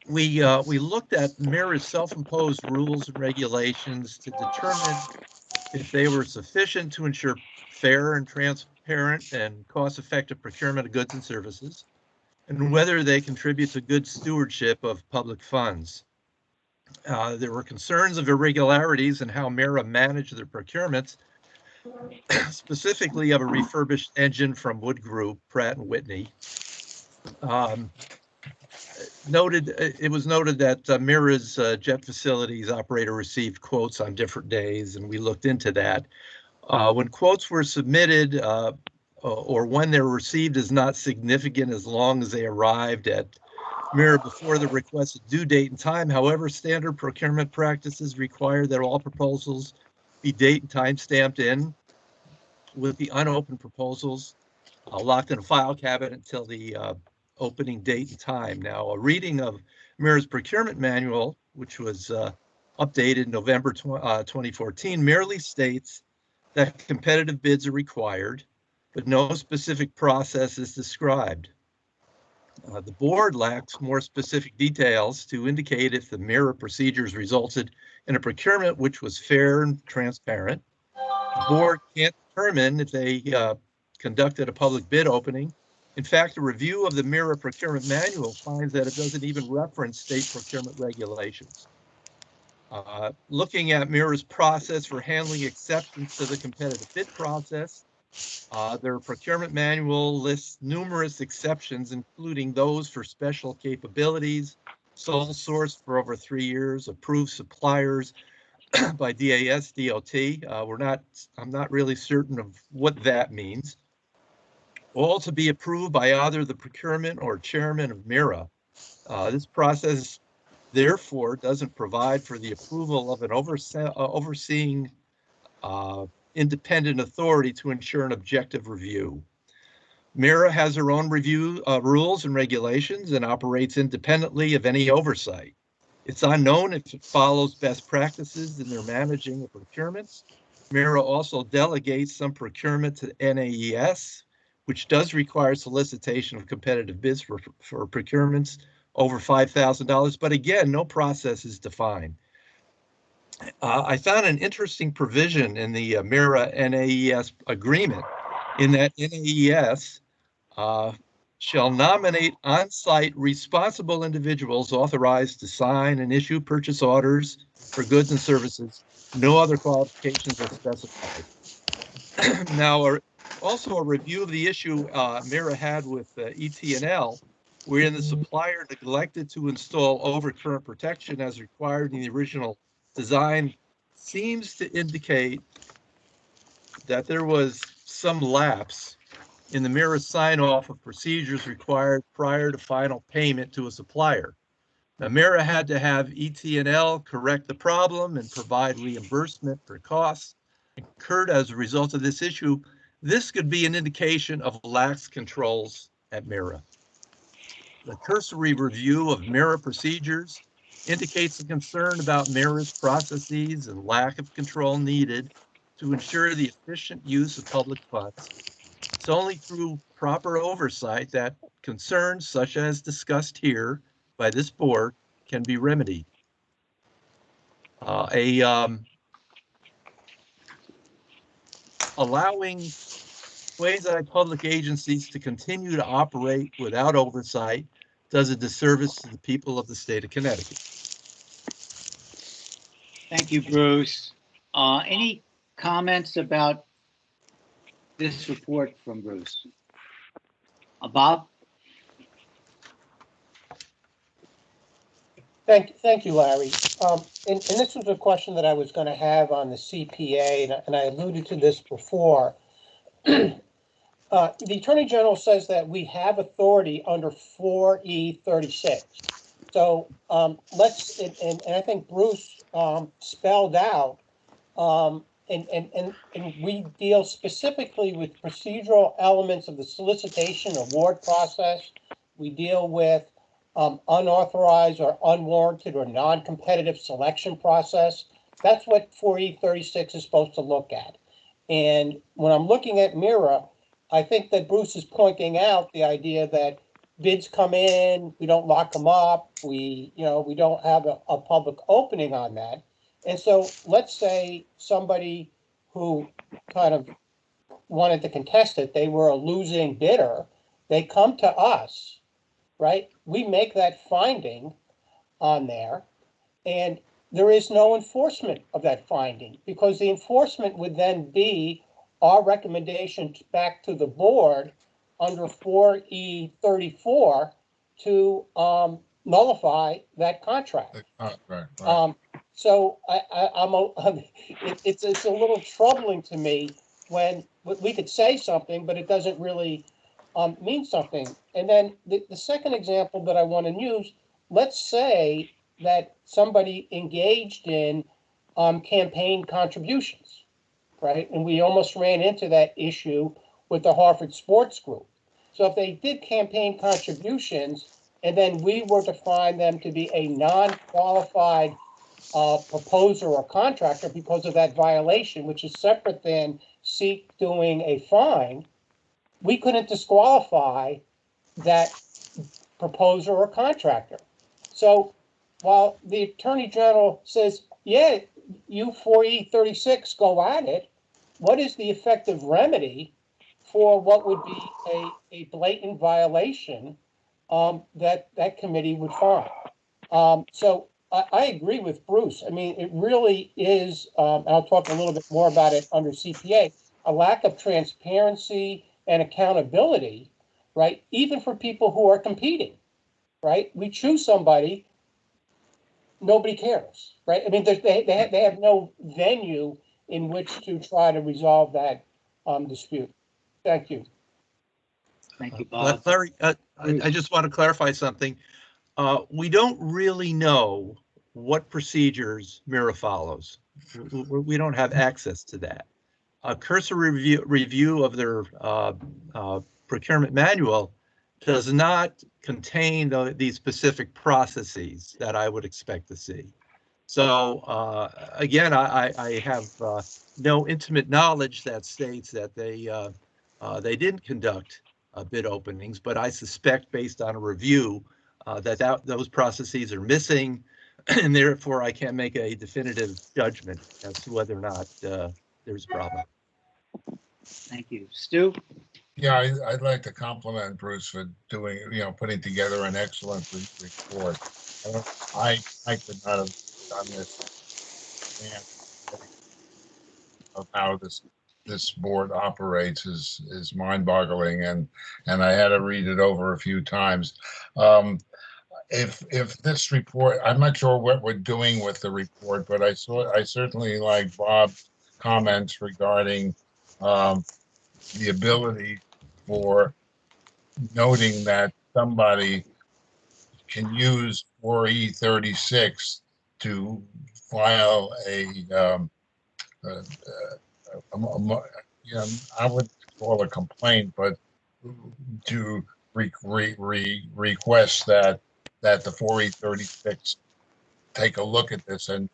We looked at MIRA's self-imposed rules and regulations to determine if they were sufficient to ensure fair and transparent and cost-effective procurement of goods and services, and whether they contribute to good stewardship of public funds. There were concerns of irregularities in how MIRA managed their procurements, specifically of a refurbished engine from Wood Group, Pratt & Whitney. It was noted that MIRA's jet facilities operator received quotes on different days, and we looked into that. When quotes were submitted or when they were received is not significant as long as they arrived at MIRA before the requested due date and time. However, standard procurement practices require that all proposals be date and time stamped in, with the unopened proposals locked in a file cabinet until the opening date and time. Now, a reading of MIRA's procurement manual, which was updated November 2014, merely states that competitive bids are required, but no specific process is described. The board lacks more specific details to indicate if the MIRA procedures resulted in a procurement which was fair and transparent. The board can't determine if they conducted a public bid opening. In fact, a review of the MIRA procurement manual finds that it doesn't even reference state procurement regulations. Looking at MIRA's process for handling exceptions to the competitive bid process, their procurement manual lists numerous exceptions, including those for special capabilities, sole source for over 3 years, approved suppliers by DAS, DOT. I'm not really certain of what that means. All to be approved by either the procurement or chairman of MIRA. This process, therefore, doesn't provide for the approval of an overseeing independent authority to ensure an objective review. MIRA has her own review rules and regulations and operates independently of any oversight. It's unknown if it follows best practices in their managing of procurements. MIRA also delegates some procurement to NAES, which does require solicitation of competitive bids for procurements over $5,000, but again, no process is defined. I found an interesting provision in the MIRA NAES agreement in that NAES shall nominate on-site responsible individuals authorized to sign and issue purchase orders for goods and services. No other qualifications are specified. Now, also a review of the issue MIRA had with ET&L, wherein the supplier neglected to install overcurrent protection as required in the original design, seems to indicate that there was some lapse in the MIRA sign-off of procedures required prior to final payment to a supplier. Now, MIRA had to have ET&L correct the problem and provide reimbursement for costs incurred as a result of this issue. This could be an indication of lax controls at MIRA. The cursory review of MIRA procedures indicates a concern about MIRA's processes and lack of control needed to ensure the efficient use of public funds. It's only through proper oversight that concerns such as discussed here by this board can be remedied. Allowing quasi-public agencies to continue to operate without oversight does a disservice to the people of the state of Connecticut. Thank you, Bruce. Any comments about this report from Bruce? Bob? Thank you, Larry. And this was a question that I was going to have on the CPA, and I alluded to this before. The Attorney General says that we have authority under 4E36. So let's, and I think Bruce spelled out, and we deal specifically with procedural elements of the solicitation award process. We deal with unauthorized or unwarranted or non-competitive selection process. That's what 4E36 is supposed to look at. And when I'm looking at MIRA, I think that Bruce is pointing out the idea that bids come in, we don't lock them up, we don't have a public opening on that. And so let's say somebody who kind of wanted to contest it, they were a losing bidder, they come to us, right? We make that finding on there, and there is no enforcement of that finding, because the enforcement would then be our recommendation back to the board under 4E34 to nullify that contract. Right. So it's a little troubling to me when we could say something, but it doesn't really mean something. And then the second example that I want to use, let's say that somebody engaged in campaign contributions, right? And we almost ran into that issue with the Harvard Sports Group. So if they did campaign contributions and then we were to find them to be a non-qualified proposer or contractor because of that violation, which is separate than SEEK doing a fine, we couldn't disqualify that proposer or contractor. So while the Attorney General says, yeah, you 4E36 go at it, what is the effective remedy for what would be a blatant violation that committee would find? So I agree with Bruce. I mean, it really is, and I'll talk a little bit more about it under CPA, a lack of transparency and accountability, right? Even for people who are competing, right? We choose somebody, nobody cares, right? I mean, they have no venue in which to try to resolve that dispute. Thank you. Thank you, Bob. Larry, I just want to clarify something. We don't really know what procedures MIRA follows. We don't have access to that. A cursory review of their procurement manual does not contain these specific processes that I would expect to see. So again, I have no intimate knowledge that states that they didn't conduct bid openings, but I suspect based on a review that those processes are missing, and therefore I can't make a definitive judgment as to whether or not there's a problem. Thank you. Stu? Yeah, I'd like to compliment Bruce for doing, putting together an excellent report. I could not have done this. And of how this board operates is mind-boggling, and I had to read it over a few times. If this report, I'm not sure what we're doing with the report, but I certainly like Bob's comments regarding the ability for noting that somebody can use 4E36 to file I wouldn't call a complaint, but to request that the 4E36 take a look at this and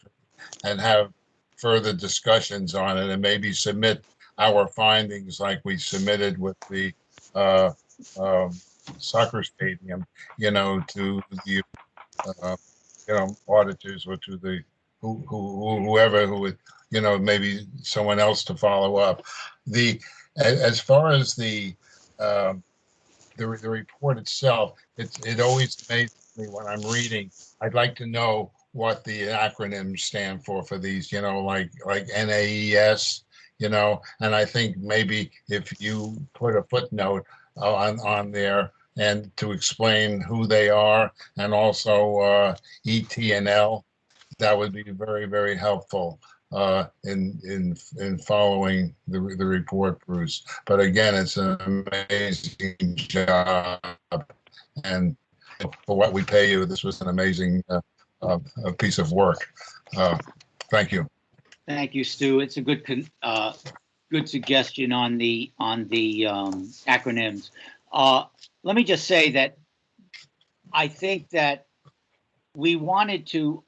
have further discussions on it, and maybe submit our findings like we submitted with the soccer stadium, to the auditors, or to the whoever who would, maybe someone else to follow up. As far as the report itself, it always amazes me when I'm reading. I'd like to know what the acronyms stand for these, like NAES, and I think maybe if you put a footnote on there and to explain who they are, and also ET&L, that would be very, very helpful in following the report, Bruce. But again, it's an amazing job, and for what we pay you, this was an amazing piece of work. Thank you. Thank you, Stu. It's a good suggestion on the acronyms. Let me just say that I think that we wanted to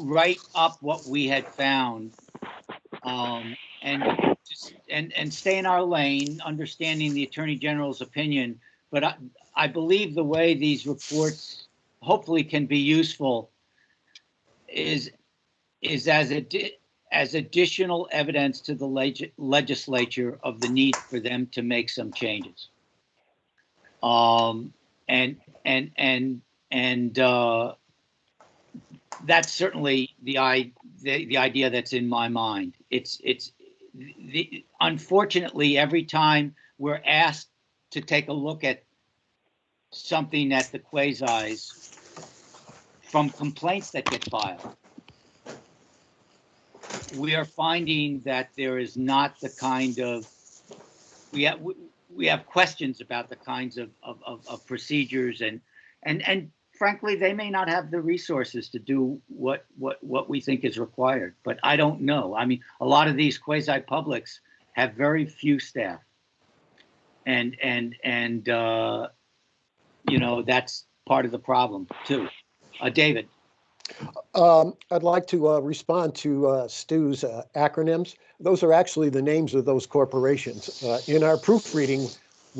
write up what we had found, and stay in our lane, understanding the Attorney General's opinion. But I believe the way these reports hopefully can be useful is as additional evidence to the legislature of the need for them to make some changes. That's certainly the idea that's in my mind. Unfortunately, every time we're asked to take a look at something at the quasis from complaints that get filed, we are finding that there is not the kind of, we have questions about the kinds of procedures, and frankly, they may not have the resources to do what we think is required. But I don't know. I mean, a lot of these quasi-publics have very few staff, and that's part of the problem too. David. I'd like to respond to Stu's acronyms. Those are actually the names of those corporations. In our proofreading,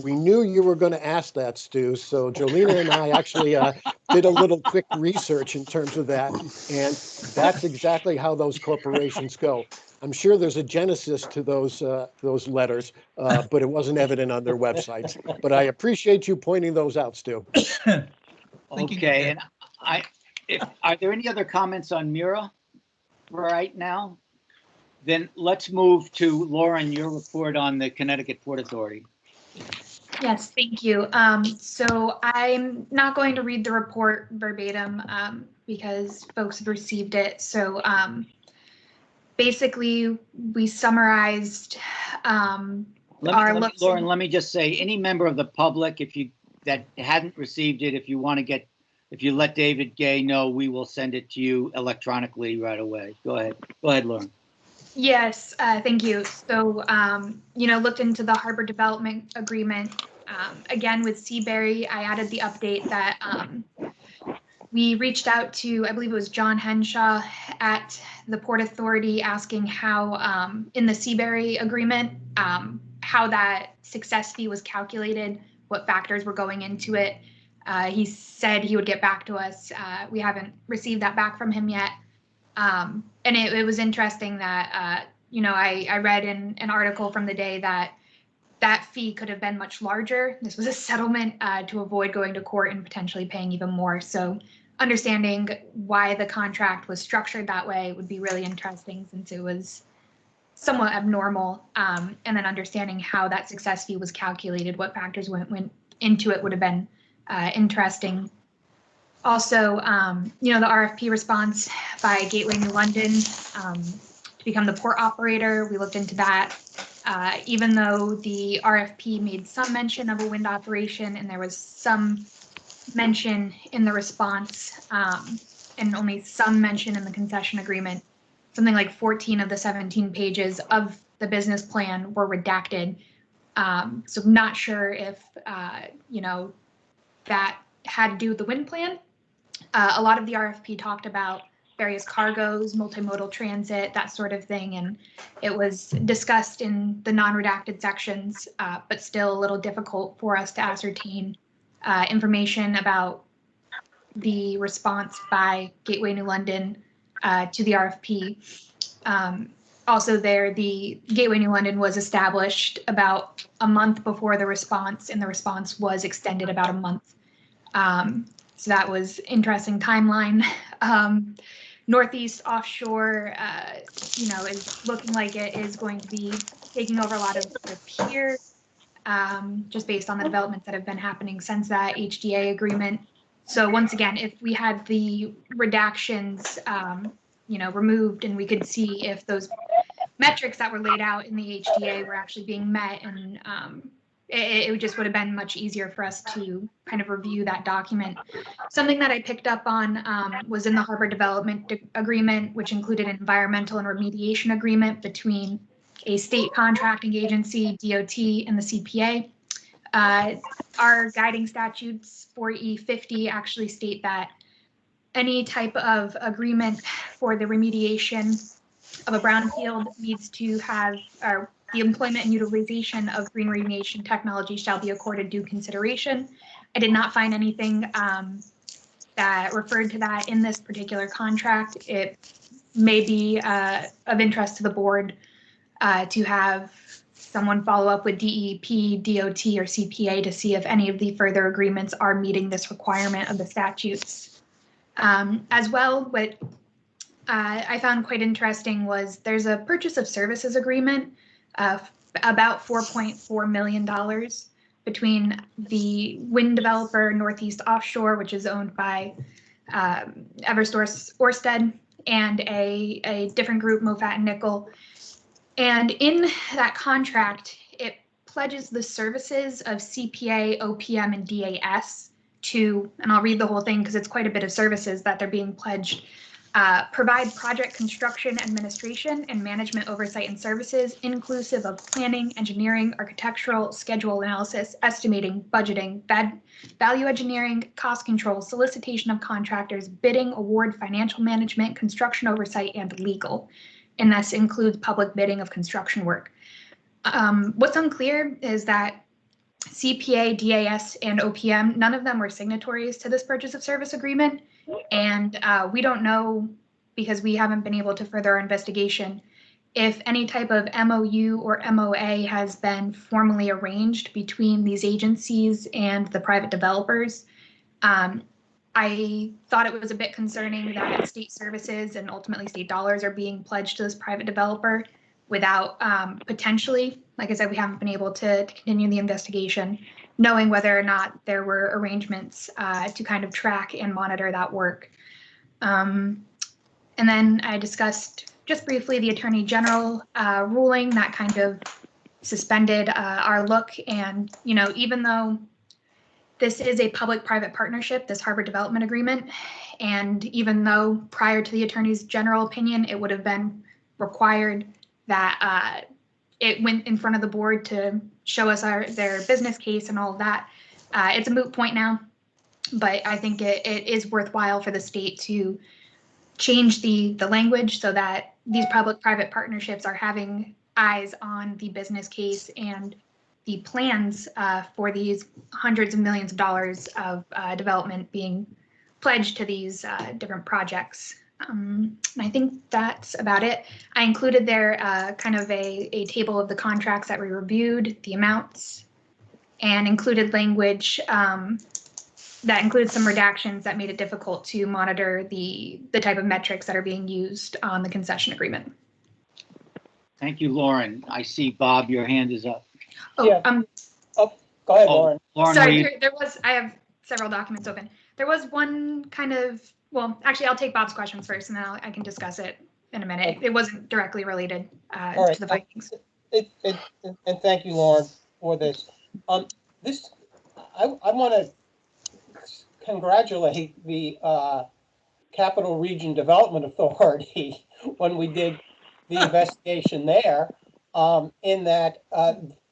we knew you were going to ask that, Stu, so Jolena and I actually did a little quick research in terms of that, and that's exactly how those corporations go. I'm sure there's a genesis to those letters, but it wasn't evident on their websites. But I appreciate you pointing those out, Stu. Okay, and are there any other comments on Mira right now? Then let's move to Lauren, your report on the Connecticut Port Authority. Yes, thank you. So I'm not going to read the report verbatim because folks have received it. So basically, we summarized Lauren, let me just say, any member of the public, that hadn't received it, if you let David Gay know, we will send it to you electronically right away. Go ahead, Lauren. Yes, thank you. So, looked into the harbor development agreement. Again, with Seabury, I added the update that we reached out to, I believe it was John Henshaw at the Port Authority, asking how in the Seabury agreement, how that success fee was calculated, what factors were going into it. He said he would get back to us. We haven't received that back from him yet. And it was interesting that, you know, I read in an article from the day that that fee could have been much larger. This was a settlement to avoid going to court and potentially paying even more. So understanding why the contract was structured that way would be really interesting, since it was somewhat abnormal. And then understanding how that success fee was calculated, what factors went into it, would have been interesting. Also, you know, the RFP response by Gateway New London to become the port operator, we looked into that. Even though the RFP made some mention of a wind operation and there was some mention in the response and only some mention in the concession agreement, something like 14 of the 17 pages of the business plan were redacted. So I'm not sure if, you know, that had to do with the wind plan. A lot of the RFP talked about various cargoes, multimodal transit, that sort of thing. And it was discussed in the non-redacted sections, but still a little difficult for us to ascertain information about the response by Gateway New London to the RFP. Also there, the Gateway New London was established about a month before the response, and the response was extended about a month. So that was interesting timeline. Northeast Offshore, you know, is looking like it is going to be taking over a lot of the pier, just based on the developments that have been happening since that HDA agreement. So once again, if we had the redactions, you know, removed, and we could see if those metrics that were laid out in the HDA were actually being met, and it just would have been much easier for us to kind of review that document. Something that I picked up on was in the harbor development agreement, which included an environmental and remediation agreement between a state contracting agency, DOT, and the CPA. Our guiding statutes 4E50 actually state that any type of agreement for the remediation of a brownfield needs to have, or the employment and utilization of green remediation technology shall be accorded due consideration. I did not find anything that referred to that in this particular contract. It may be of interest to the board to have someone follow up with DEP, DOT, or CPA to see if any of the further agreements are meeting this requirement of the statutes. As well, what I found quite interesting was there's a purchase of services agreement about $4.4 million between the wind developer Northeast Offshore, which is owned by Eversource Ørsted, and a different group, Moffat and Nickel. And in that contract, it pledges the services of CPA, OPM, and DAS to, and I'll read the whole thing because it's quite a bit of services that they're being pledged. Provide project construction, administration, and management oversight and services, inclusive of planning, engineering, architectural, schedule analysis, estimating, budgeting, value engineering, cost control, solicitation of contractors, bidding, award, financial management, construction oversight, and legal. And this includes public bidding of construction work. What's unclear is that CPA, DAS, and OPM, none of them were signatories to this purchase of service agreement. And we don't know, because we haven't been able to further our investigation, if any type of MOU or MOA has been formally arranged between these agencies and the private developers. I thought it was a bit concerning that state services and ultimately state dollars are being pledged to this private developer without potentially, like I said, we haven't been able to continue the investigation, knowing whether or not there were arrangements to kind of track and monitor that work. And then I discussed just briefly the Attorney General ruling that kind of suspended our look. And, you know, even though this is a public-private partnership, this harbor development agreement, and even though prior to the Attorney General opinion, it would have been required that it went in front of the board to show us their business case and all of that. It's a moot point now, but I think it is worthwhile for the state to change the language so that these public-private partnerships are having eyes on the business case and the plans for these hundreds of millions of dollars of development being pledged to these different projects. And I think that's about it. I included there kind of a table of the contracts that we reviewed, the amounts, and included language that includes some redactions that made it difficult to monitor the type of metrics that are being used on the concession agreement. Thank you, Lauren. I see, Bob, your hand is up. Oh, Yeah. Go ahead, Oh, Lauren. Lauren, sorry, I have several documents open. There was one kind of, well, actually, I'll take Bob's questions first, and then I can discuss it in a minute. It wasn't directly related All right. to the findings. And thank you, Lauren, for this. I want to congratulate the Capital Region Development Authority when we did the investigation there, in that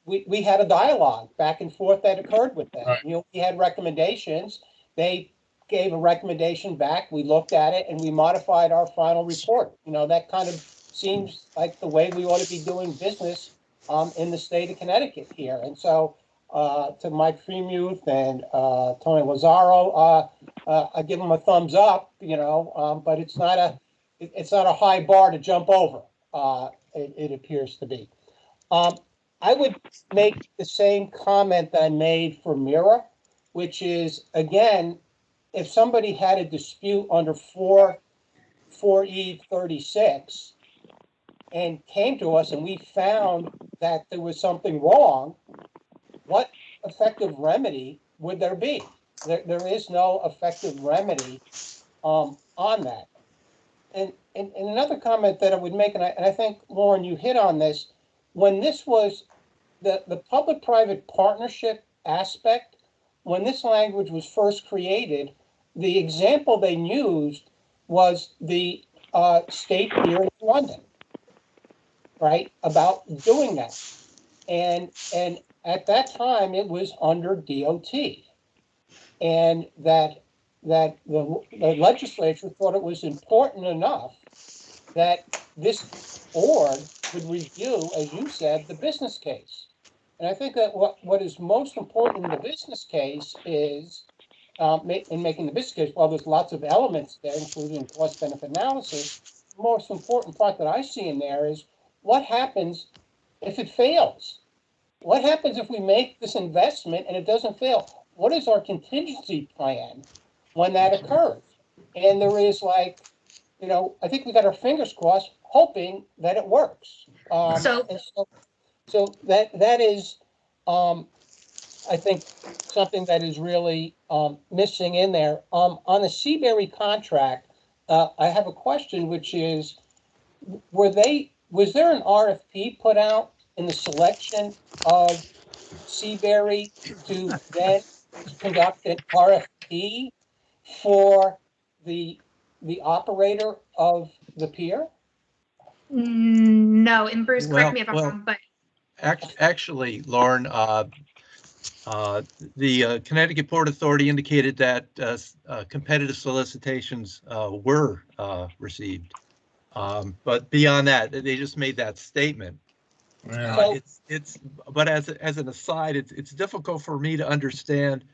we had a dialogue back and forth that occurred with them. Right. You know, we had recommendations. They gave a recommendation back. We looked at it and we modified our final report. You know, that kind of seems like the way we ought to be doing business in the state of Connecticut here. And so to Mike Freemuth and Tony Lazaro, I give them a thumbs up, you know, but it's not a high bar to jump over. It appears to be. I would make the same comment that I made for Mira, which is, again, if somebody had a dispute under 4E36 and came to us and we found that there was something wrong, what effective remedy would there be? There is no effective remedy on that. And another comment that I would make, and I think, Lauren, you hit on this, when this was the public-private partnership aspect, when this language was first created, the example they used was the state here in London, right, about doing that. And at that time, it was under DOT. And that the legislature thought it was important enough that this board would review, as you said, the business case. And I think that what is most important in the business case is, in making the business case, while there's lots of elements there, including cost-benefit analysis, the most important part that I see in there is what happens if it fails? What happens if we make this investment and it doesn't fail? What is our contingency plan when that occurs? And there is, like, you know, I think we got our fingers crossed, hoping that it works. So that is, I think, something that is really missing in there. On the Seabury contract, I have a question, which is, was there an RFP put out in the selection of Seabury to then conduct an RFP for the operator of the pier? No, and Bruce, correct me if I'm Well, wrong, but Actually, Lauren, the Connecticut Port Authority indicated that competitive solicitations were received. But beyond that, they just made that statement. Yeah. But as an aside, it's difficult for me to understand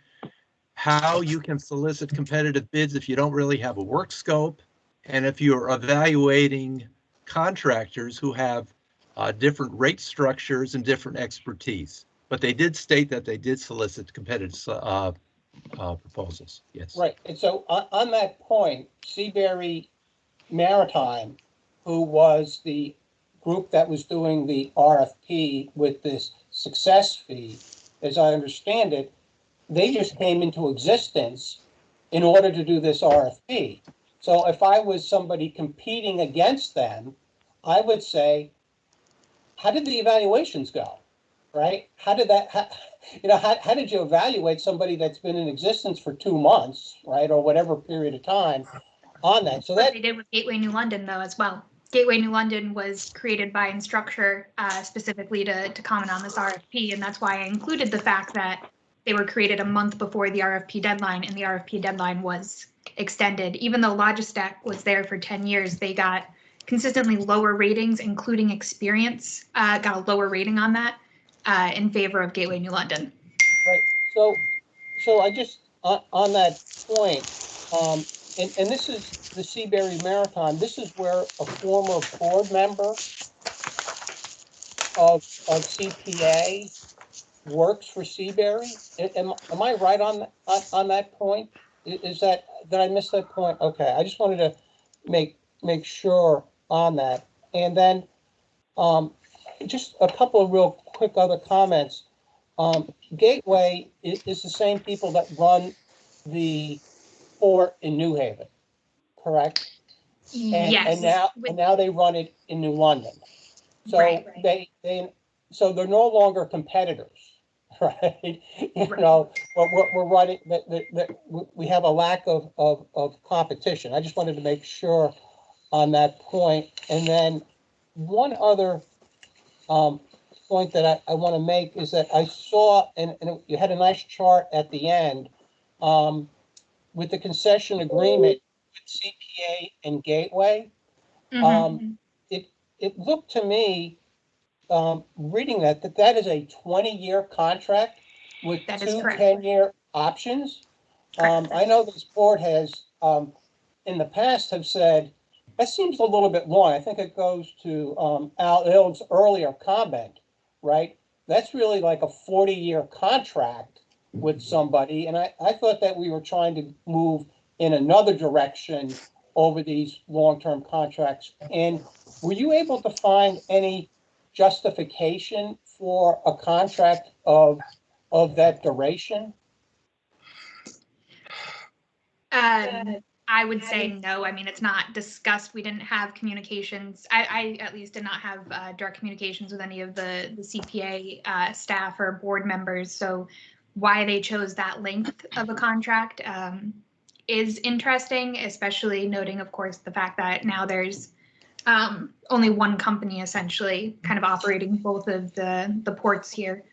how you can solicit competitive bids if you don't really have a work scope, and if you're evaluating contractors who have different rate structures and different expertise. But they did state that they did solicit competitive proposals. Yes. Right. And so on that point, Seabury Maritime, who was the group that was doing the RFP with this success fee, as I understand it, they just came into existence in order to do this RFP. So if I was somebody competing against them, I would say, how did the evaluations go? Right? How did that, how did you evaluate somebody that's been in existence for 2 months, right, or whatever period of time on that? So what that they did with Gateway New London, though, as well. Gateway New London was created by Enstructure specifically to comment on this RFP, and that's why I included the fact that they were created a month before the RFP deadline, and the RFP deadline was extended. Even though Logistec was there for 10 years, they got consistently lower ratings, including experience, got a lower rating on that in favor of Gateway New London. Right. So I just, on that point, and this is the Seabury Maritime, this is where a former board member of CPA works for Seabury. Am I right on that point? Is that, did I miss that point? Okay, I just wanted to make sure on that. And then just a couple of real quick other comments. Gateway is the same people that run the port in New Haven, correct? Yes. And now they run it in New London. So right. so they're no longer competitors, right? You know, but we're running that we have a lack of competition. I just wanted to make sure on that point. And then one other point that I want to make is that I saw, and you had a nice chart at the end with the concession agreement with CPA and Gateway. It looked to me, reading that is a 20-year contract with two 10-year options. I know this board has, in the past, have said, that seems a little bit long. I think it goes to Al Ild's earlier comment, right? That's really like a 40-year contract with somebody. And I thought that we were trying to move in another direction over these long-term contracts. And were you able to find any justification for a contract of that duration? I would say no. I mean, it's not discussed. We didn't have communications. I at least did not have direct communications with any of the CPA staff or board members. So why they chose that length of a contract is interesting, especially noting, of course, the fact that now there's only one company essentially kind of operating both of the ports here.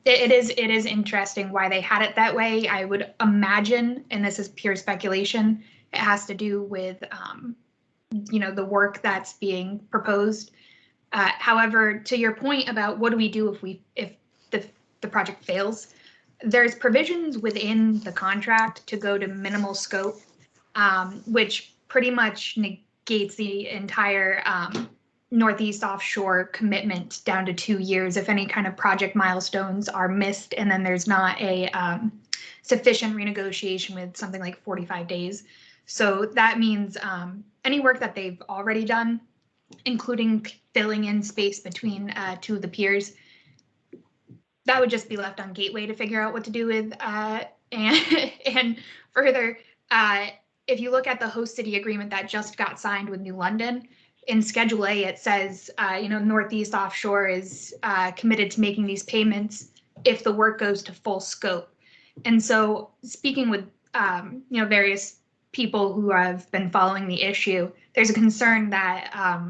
It is interesting why they had it that way. I would imagine, and this is pure speculation, it has to do with the work that's being proposed. However, to your point about what do we do if the project fails, there's provisions within the contract to go to minimal scope, which pretty much negates the entire Northeast offshore commitment down to 2 years if any kind of project milestones are missed, and then there's not a sufficient renegotiation with something like 45 days. So that means any work that they've already done, including filling in space between two of the piers, that would just be left on Gateway to figure out what to do with. And further, if you look at the host city agreement that just got signed with New London, in Schedule A, it says, Northeast Offshore is committed to making these payments if the work goes to full scope. And so speaking with, various people who have been following the issue, there's a concern that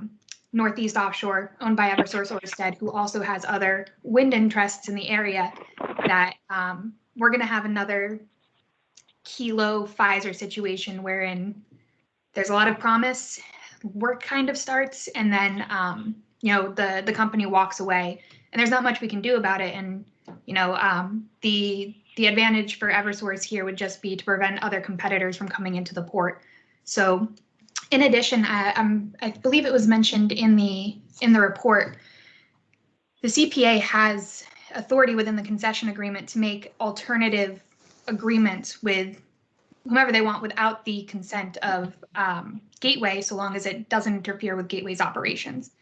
Northeast Offshore, owned by Eversource Orsted, who also has other wind interests in the area, that we're going to have another Kilo Pfizer situation wherein there's a lot of promise, work kind of starts, and then the company walks away, and there's not much we can do about it. And the advantage for Eversource here would just be to prevent other competitors from coming into the port. So in addition, I believe it was mentioned in the report, the CPA has authority within the concession agreement to make alternative agreements with whomever they want without the consent of Gateway, so long as it doesn't interfere with Gateway's operations.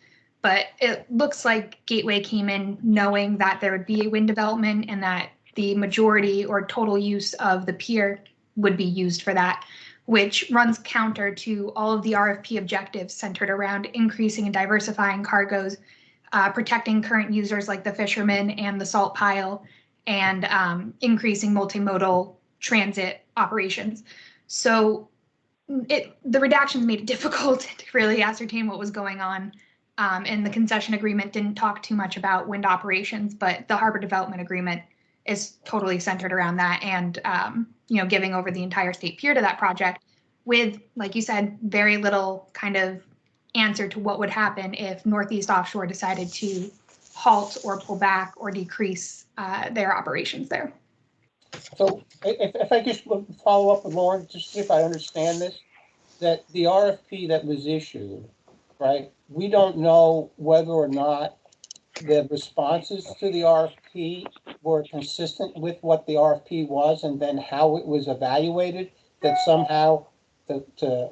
But it looks like Gateway came in knowing that there would be a wind development and that the majority or total use of the pier would be used for that, which runs counter to all of the RFP objectives centered around increasing and diversifying cargoes, protecting current users like the fishermen and the salt pile, and increasing multimodal transit operations. So the redactions made it difficult to really ascertain what was going on. And the concession agreement didn't talk too much about wind operations, but the harbor development agreement is totally centered around that and, giving over the entire state pier to that project with, like you said, very little kind of answer to what would happen if Northeast Offshore decided to halt or pull back or decrease their operations there. So if I just follow up with Lauren, just see if I understand this, that the RFP that was issued, right, we don't know whether or not the responses to the RFP were consistent with what the RFP was and then how it was evaluated, that somehow, to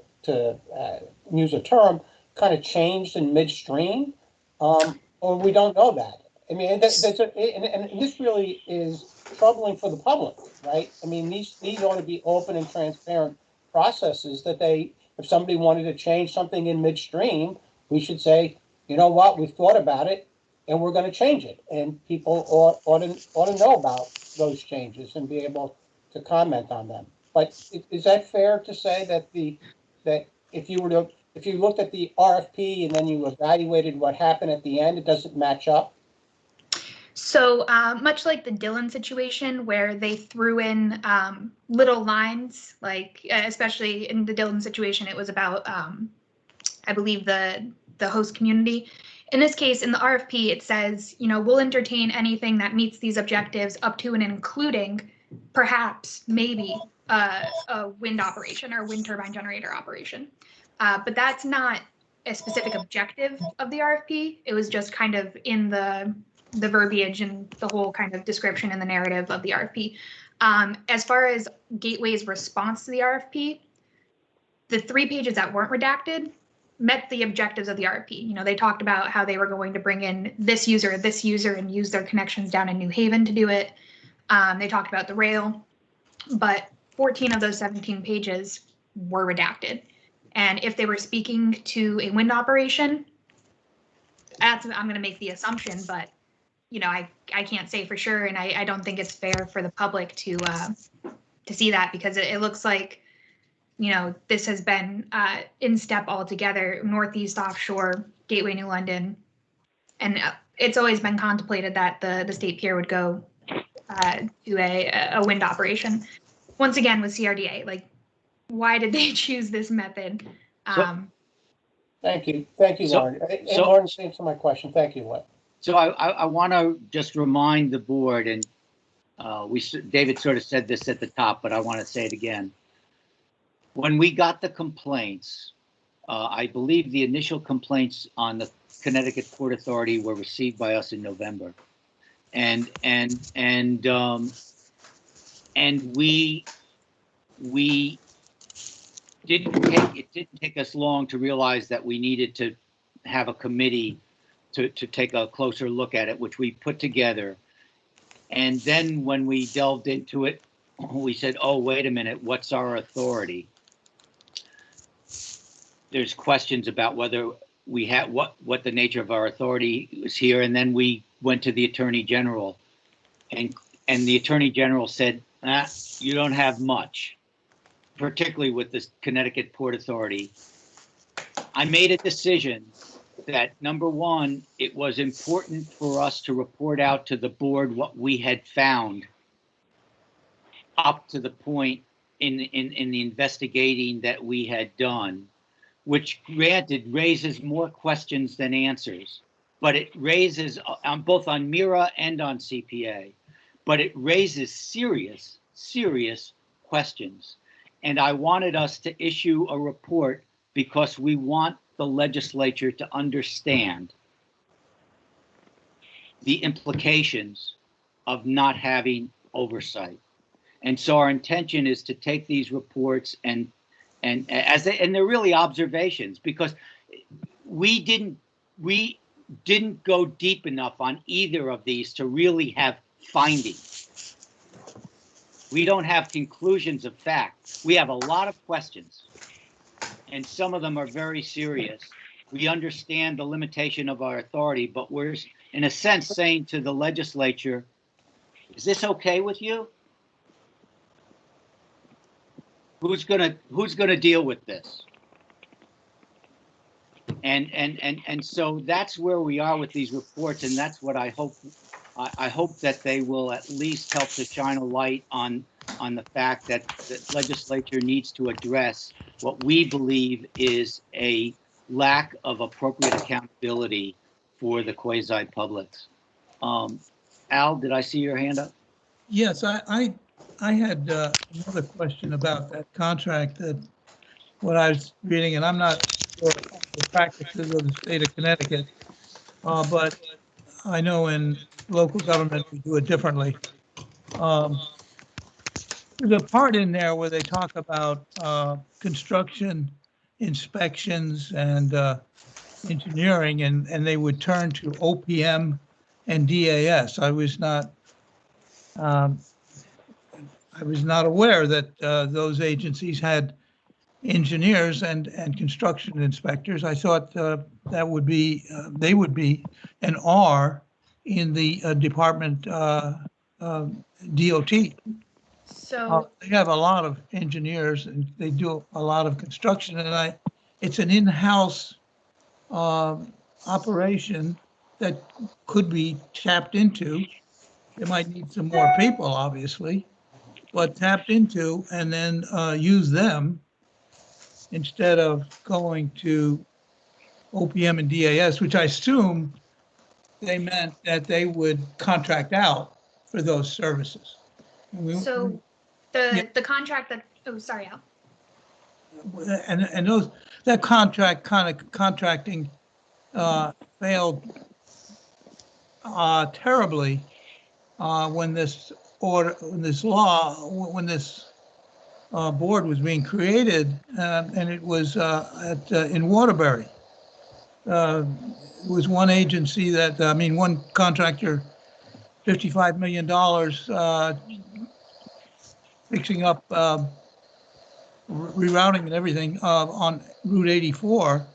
use a term, kind of changed in midstream, or we don't know that. I mean, and this really is troubling for the public, right? I mean, these ought to be open and transparent processes that if somebody wanted to change something in midstream, we should say, you know what, we've thought about it and we're going to change it. And people ought to know about those changes and be able to comment on them. But is that fair to say that if you looked at the RFP and then you evaluated what happened at the end, it doesn't match up? So much like the Dillon situation where they threw in little lines, like especially in the Dillon situation, it was about, I believe, the host community. In this case, in the RFP, it says, we'll entertain anything that meets these objectives up to and including perhaps maybe a wind operation or wind turbine generator operation. But that's not a specific objective of the RFP. It was just kind of in the verbiage and the whole kind of description and the narrative of the RFP. As far as Gateway's response to the RFP, the 3 pages that weren't redacted met the objectives of the RFP. They talked about how they were going to bring in this user, and use their connections down in New Haven to do it. They talked about the rail, but 14 of those 17 pages were redacted. And if they were speaking to a wind operation, I'm going to make the assumption, but I can't say for sure, and I don't think it's fair for the public to see that, because it looks like this has been in step altogether. Northeast Offshore, Gateway New London, and it's always been contemplated that the state pier would go to a wind operation. Once again, with CRDA, like, why did they choose this method? Thank you, Lauren. Lauren, answer my question. Thank you, Whit. So I want to just remind the board, and David sort of said this at the top, but I want to say it again. When we got the complaints, I believe the initial complaints on the Connecticut Port Authority were received by us in November, and we it didn't take us long to realize that we needed to have a committee to take a closer look at it, which we put together. And then when we delved into it, we said, oh, wait a minute, what's our authority? There's questions about whether we had what the nature of our authority was here. And then we went to the Attorney General, and the Attorney General said, you don't have much, particularly with the Connecticut Port Authority. I made a decision that, number one, it was important for us to report out to the board what we had found up to the point in the investigating that we had done, which granted raises more questions than answers, but it raises both on MIRA and on CPA, but it raises serious questions. And I wanted us to issue a report because we want the legislature to understand the implications of not having oversight. And so our intention is to take these reports and they're really observations, because we didn't go deep enough on either of these to really have findings. We don't have conclusions of fact. We have a lot of questions, and some of them are very serious. We understand the limitation of our authority, but we're, in a sense, saying to the legislature, is this okay with you? Who's gonna deal with this? And so that's where we are with these reports, and that's what I hope. I hope that they will at least help to shine a light on the fact that the legislature needs to address what we believe is a lack of appropriate accountability for the quasi-publics. Al, did I see your hand up? Yes, I had another question about that contract, that what I was reading, and I'm not sure the practices of the state of Connecticut, but I know in local government we do it differently. There's a part in there where they talk about construction inspections and engineering, and they would turn to OPM and DAS. I was not aware that those agencies had engineers and construction inspectors. I thought that would be they would be an R in the department DOT. So, They have a lot of engineers and they do a lot of construction, and it's an in-house operation that could be tapped into. They might need some more people, obviously, but tapped into and then use them instead of going to OPM and DAS, which I assume they meant that they would contract out for those services. so the contract that, oh, sorry, Al. And those, that contracting failed terribly when this board was being created, and it was in Waterbury. It was one agency that, one contractor, $55 million fixing up rerouting and everything on Route 84,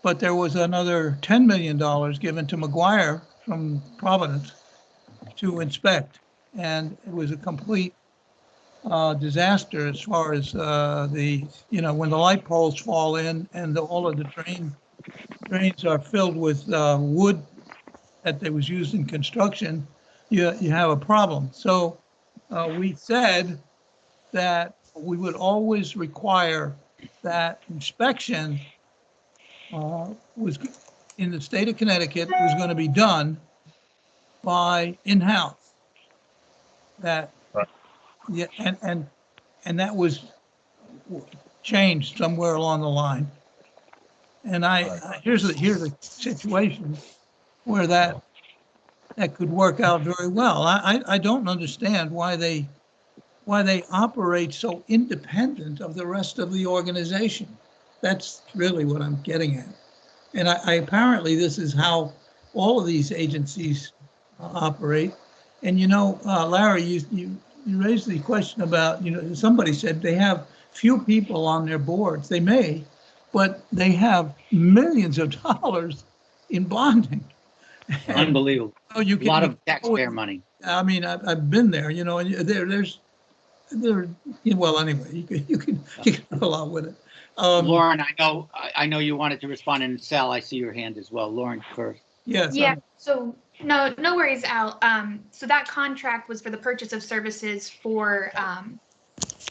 but there was another $10 million given to McGuire from Providence to inspect, and it was a complete disaster as far as when the light poles fall in and all of the drains are filled with wood that was used in construction, you have a problem. So we said that we would always require that inspection was in the state of Connecticut was going to be done by in-house. That, Right. Yeah, and that was changed somewhere along the line. And here's a situation where that could work out very well. I don't understand why they operate so independent of the rest of the organization. That's really what I'm getting at. And I apparently this is how all of these agencies operate. And Larry, you raised the question about, somebody said they have few people on their boards. They may, but they have millions of dollars in bonding. Unbelievable. Oh, you A lot of taxpayer money. I mean, I've been there, and there's well, anyway, you can do a lot with it. Lauren, I know you wanted to respond, and Sal, I see your hand as well. Lauren first. Yes. Yeah, so no worries, Al. So that contract was for the purchase of services for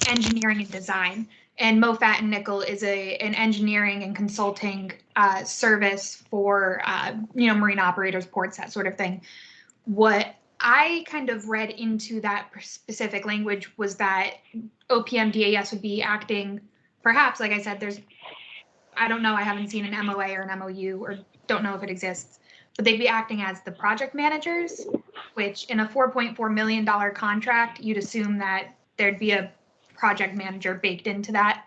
engineering and design. And Mofat and Nickel is an engineering and consulting service for marine operators, ports, that sort of thing. What I kind of read into that specific language was that OPM DAS would be acting, perhaps, like I said, I don't know, I haven't seen an MOA or an MOU, or don't know if it exists, but they'd be acting as the project managers, which in a $4.4 million contract, you'd assume that there'd be a project manager baked into that.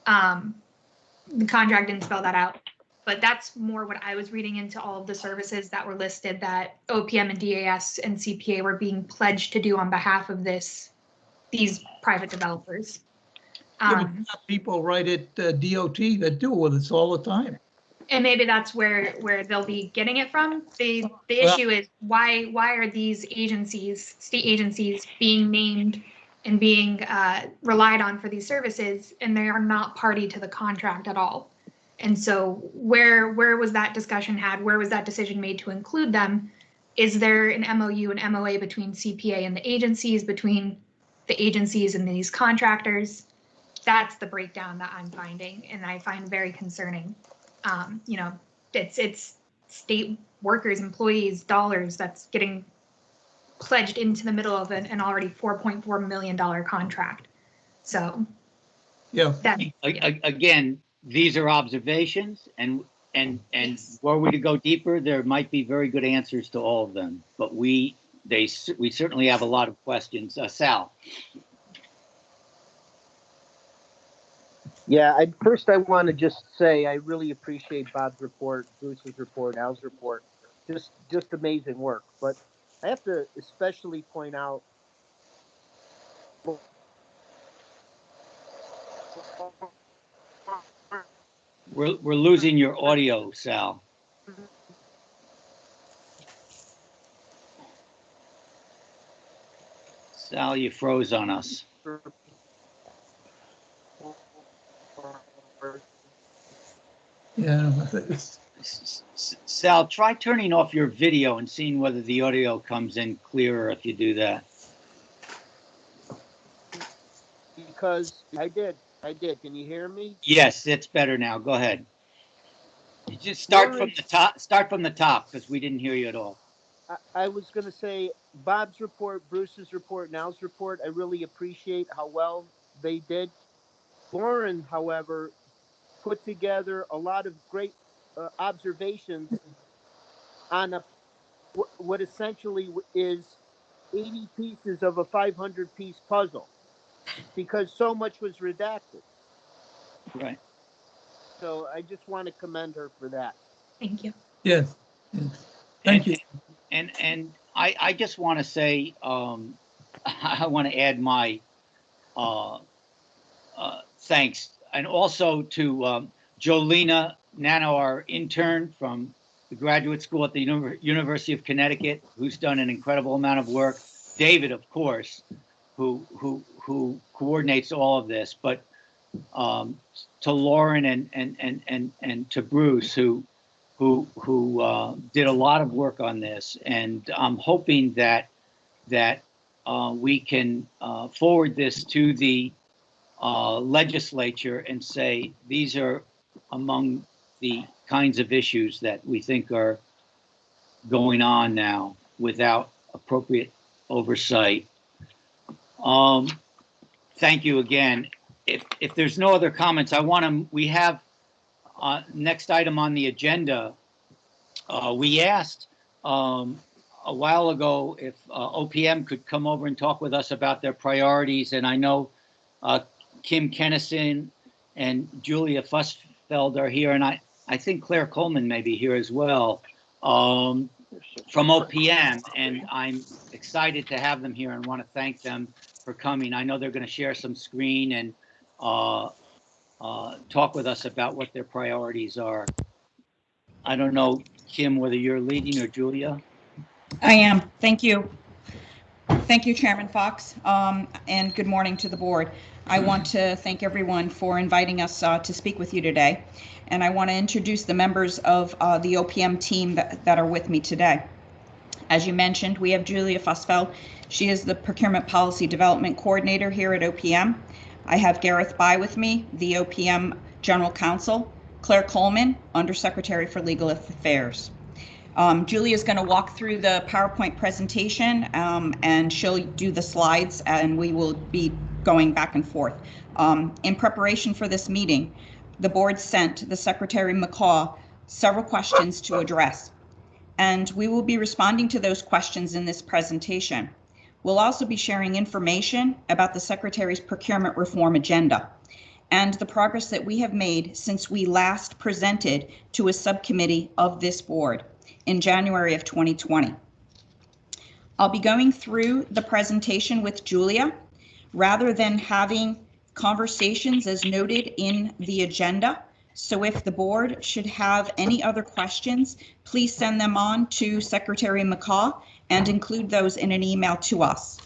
The contract didn't spell that out, but that's more what I was reading into all of the services that were listed that OPM and DAS and CPA were being pledged to do on behalf of these private developers. People right at DOT that deal with this all the time. And maybe that's where they'll be getting it from. The issue is why are these agencies, state agencies, being named and being relied on for these services, and they are not party to the contract at all. And so where was that discussion had? Where was that decision made to include them? Is there an MOU and MOA between CPA and the agencies, between the agencies and these contractors? That's the breakdown that I'm finding, and I find very concerning. You know, it's state workers, employees, dollars that's getting pledged into the middle of an already $4.4 million contract. So, Yeah, that, Again, these are observations, and were we to go deeper, there might be very good answers to all of them. But we certainly have a lot of questions. Sal. Yeah, first I want to just say I really appreciate Bob's report, Bruce's report, Al's report. Just amazing work. But I have to especially point out We're losing your audio, Sal. Sal, you froze on us. yeah. Sal, try turning off your video and seeing whether the audio comes in clearer if you do that. because I did. Can you hear me? Yes, it's better now. Go ahead. You just start from the top. Start from the top because we didn't hear you at all. I was going to say Bob's report, Bruce's report, and Al's report. I really appreciate how well they did. Lauren, however, put together a lot of great observations on what essentially is 80 pieces of a 500-piece puzzle, because so much was redacted. Right. So I just want to commend her for that. thank you. Yes. Thank you. And I just want to say, I want to add my thanks, and also to Jolena Nano, our intern from the graduate school at the University of Connecticut, who's done an incredible amount of work. David, of course, who coordinates all of this, but to Lauren and to Bruce, who did a lot of work on this, and I'm hoping that we can forward this to the legislature and say these are among the kinds of issues that we think are going on now without appropriate oversight. Thank you again. If there's no other comments, we have next item on the agenda. We asked a while ago if OPM could come over and talk with us about their priorities, and I know Kim Kennison and Julia Fussfeld are here, and I think Claire Coleman may be here as well from OPM, and I'm excited to have them here and want to thank them for coming. I know they're going to share some screen and talk with us about what their priorities are. I don't know, Kim, whether you're leading or Julia. I am. Thank you. Thank you, Chairman Fox, and good morning to the board. I want to thank everyone for inviting us to speak with you today, and I want to introduce the members of the OPM team that are with me today. As you mentioned, we have Julia Fussfeld. She is the Procurement Policy Development Coordinator here at OPM. I have Gareth Bai with me, the OPM General Counsel, Claire Coleman, Undersecretary for Legal Affairs. Julia is going to walk through the PowerPoint presentation and she'll do the slides, and we will be going back and forth. In preparation for this meeting, the board sent the Secretary McCaw several questions to address, and we will be responding to those questions in this presentation. We'll also be sharing information about the Secretary's procurement reform agenda and the progress that we have made since we last presented to a subcommittee of this board in January of 2020. I'll be going through the presentation with Julia rather than having conversations as noted in the agenda. So if the board should have any other questions, please send them on to Secretary McCaw and include those in an email to us.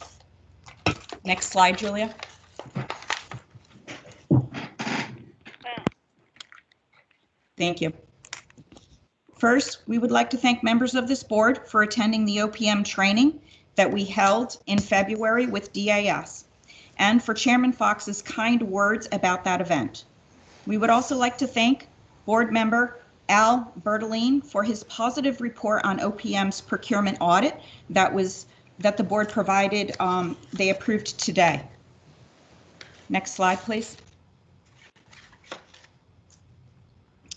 Next slide, Julia. Thank you. First, we would like to thank members of this board for attending the OPM training that we held in February with DAS, and for Chairman Fox's kind words about that event. We would also like to thank board member Al Bertoline for his positive report on OPM's procurement audit that the board provided, they approved today. Next slide, please.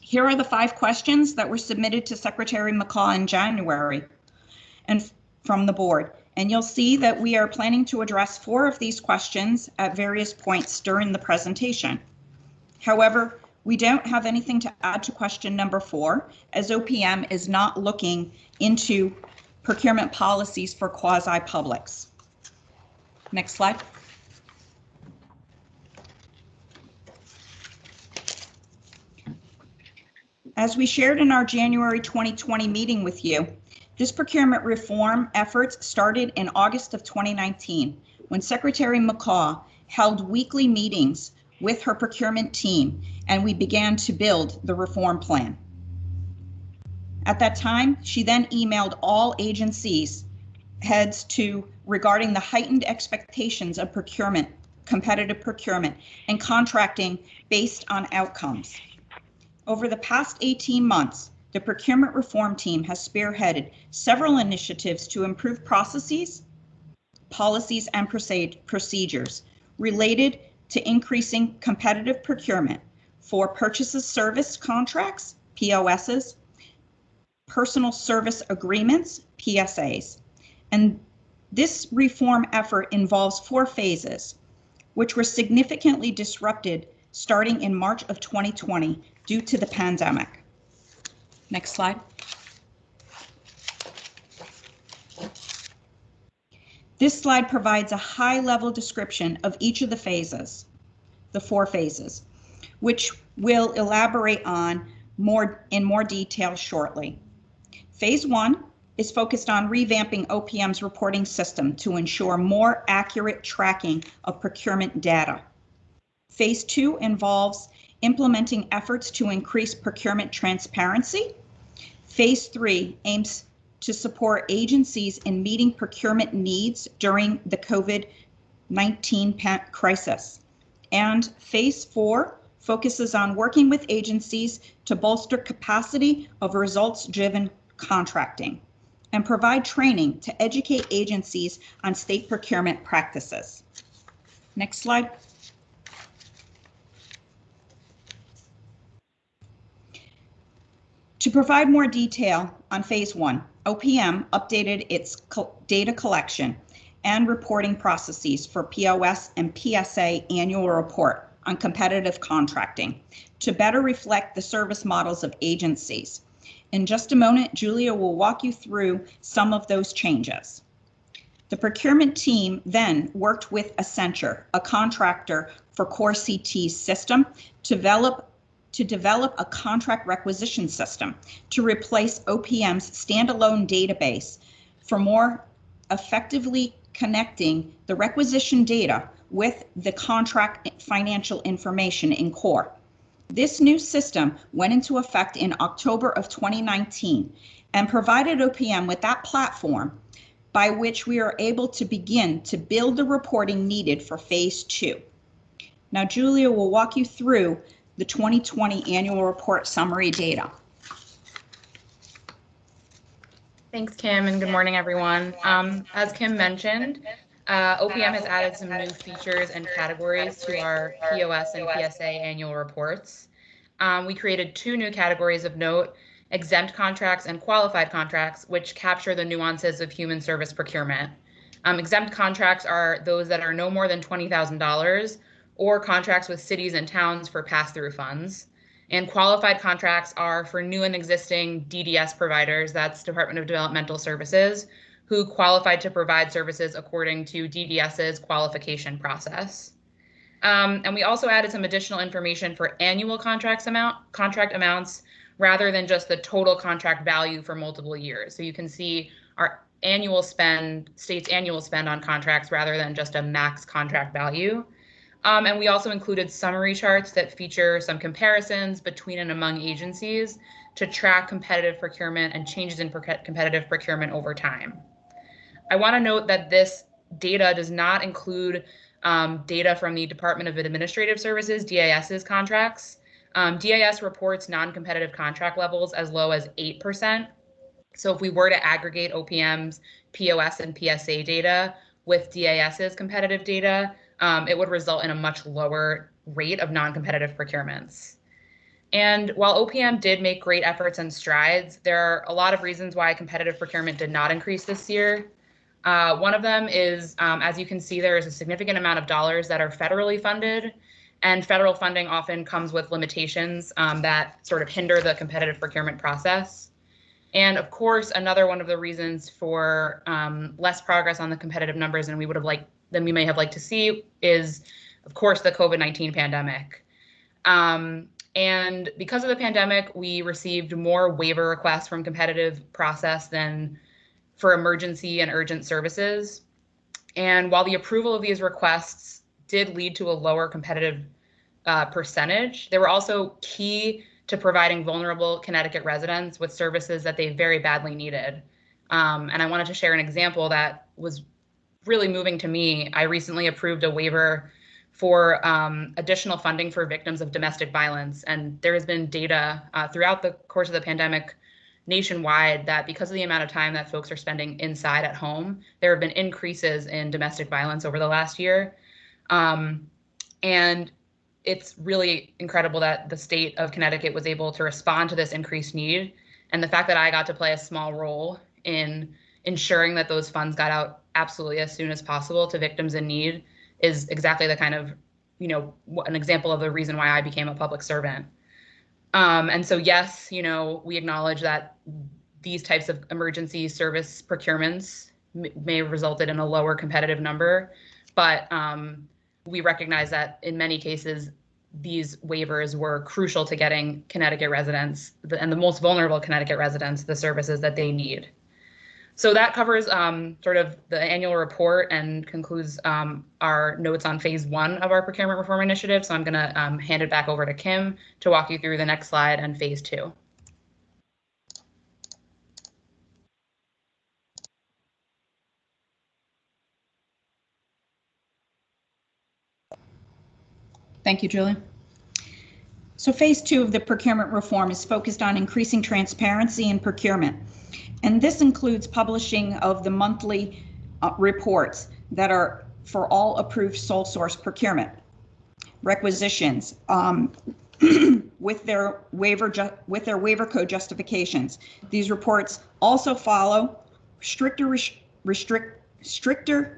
Here are the 5 questions that were submitted to Secretary McCaw in January and from the board. And you'll see that we are planning to address 4 of these questions at various points during the presentation. However, we don't have anything to add to question number 4, as OPM is not looking into procurement policies for quasi-publics. Next slide. As we shared in our January 2020 meeting with you, this procurement reform efforts started in August of 2019, when Secretary McCaw held weekly meetings with her procurement team, and we began to build the reform plan. At that time, she then emailed all agencies heads regarding the heightened expectations of procurement, competitive procurement, and contracting based on outcomes. Over the past 18 months, the procurement reform team has spearheaded several initiatives to improve processes, policies, and procedures related to increasing competitive procurement for purchases service contracts, POSs, personal service agreements, PSAs. And this reform effort involves 4 phases, which were significantly disrupted starting in March of 2020 due to the pandemic. Next slide. This slide provides a high-level description of each of the phases, the 4 phases, which we'll elaborate on in more detail shortly. Phase 1 is focused on revamping OPM's reporting system to ensure more accurate tracking of procurement data. Phase 2 involves implementing efforts to increase procurement transparency. Phase 3 aims to support agencies in meeting procurement needs during the COVID-19 crisis. And Phase 4 focuses on working with agencies to bolster capacity of results-driven contracting and provide training to educate agencies on state procurement practices. Next slide. To provide more detail on Phase 1, OPM updated its data collection and reporting processes for POS and PSA annual report on competitive contracting to better reflect the service models of agencies. In just a moment, Julia will walk you through some of those changes. The procurement team then worked with Enstructure, a contractor for Core CT's system, to develop a contract requisition system to replace OPM's standalone database for more effectively connecting the requisition data with the contract financial information in Core. This new system went into effect in October of 2019 and provided OPM with that platform by which we are able to begin to build the reporting needed for Phase 2. Now, Julia will walk you through the 2020 annual report summary data. Thanks, Kim, and good morning, everyone. As Kim mentioned, OPM has added some new features and categories to our POS and PSA annual reports. We created 2 new categories of note: exempt contracts and qualified contracts, which capture the nuances of human service procurement. Exempt contracts are those that are no more than $20,000 or contracts with cities and towns for pass-through funds. And qualified contracts are for new and existing DDS providers, that's Department of Developmental Services, who qualified to provide services according to DDS's qualification process. And we also added some additional information for annual contract amounts rather than just the total contract value for multiple years. So you can see our state's annual spend on contracts rather than just a max contract value. And we also included summary charts that feature some comparisons between and among agencies to track competitive procurement and changes in competitive procurement over time. I want to note that this data does not include data from the Department of Administrative Services, DAS's contracts. DAS reports non-competitive contract levels as low as 8%. So if we were to aggregate OPM's POS and PSA data with DAS's competitive data, it would result in a much lower rate of non-competitive procurements. And while OPM did make great efforts and strides, there are a lot of reasons why competitive procurement did not increase this year. One of them is, as you can see, there is a significant amount of dollars that are federally funded, and federal funding often comes with limitations that sort of hinder the competitive procurement process. And of course, another one of the reasons for less progress on the competitive numbers than we may have liked to see is, of course, the COVID-19 pandemic. And because of the pandemic, we received more waiver requests from competitive process than for emergency and urgent services. And while the approval of these requests did lead to a lower competitive percentage, they were also key to providing vulnerable Connecticut residents with services that they very badly needed. And I wanted to share an example that was really moving to me. I recently approved a waiver for additional funding for victims of domestic violence. And there has been data throughout the course of the pandemic nationwide that because of the amount of time that folks are spending inside at home, there have been increases in domestic violence over the last year. And it's really incredible that the state of Connecticut was able to respond to this increased need. And the fact that I got to play a small role in ensuring that those funds got out absolutely as soon as possible to victims in need is exactly the kind of, an example of the reason why I became a public servant. And so, yes, we acknowledge that these types of emergency service procurements may have resulted in a lower competitive number, but we recognize that in many cases, these waivers were crucial to getting Connecticut residents and the most vulnerable Connecticut residents the services that they need. So that covers sort of the annual report and concludes our notes on phase 1 of our procurement reform initiative. So I'm going to hand it back over to Kim to walk you through the next slide and phase 2. Thank you, Julie. So phase 2 of the procurement reform is focused on increasing transparency in procurement. And this includes publishing of the monthly reports that are for all approved sole source procurement requisitions with their waiver code justifications. These reports also follow stricter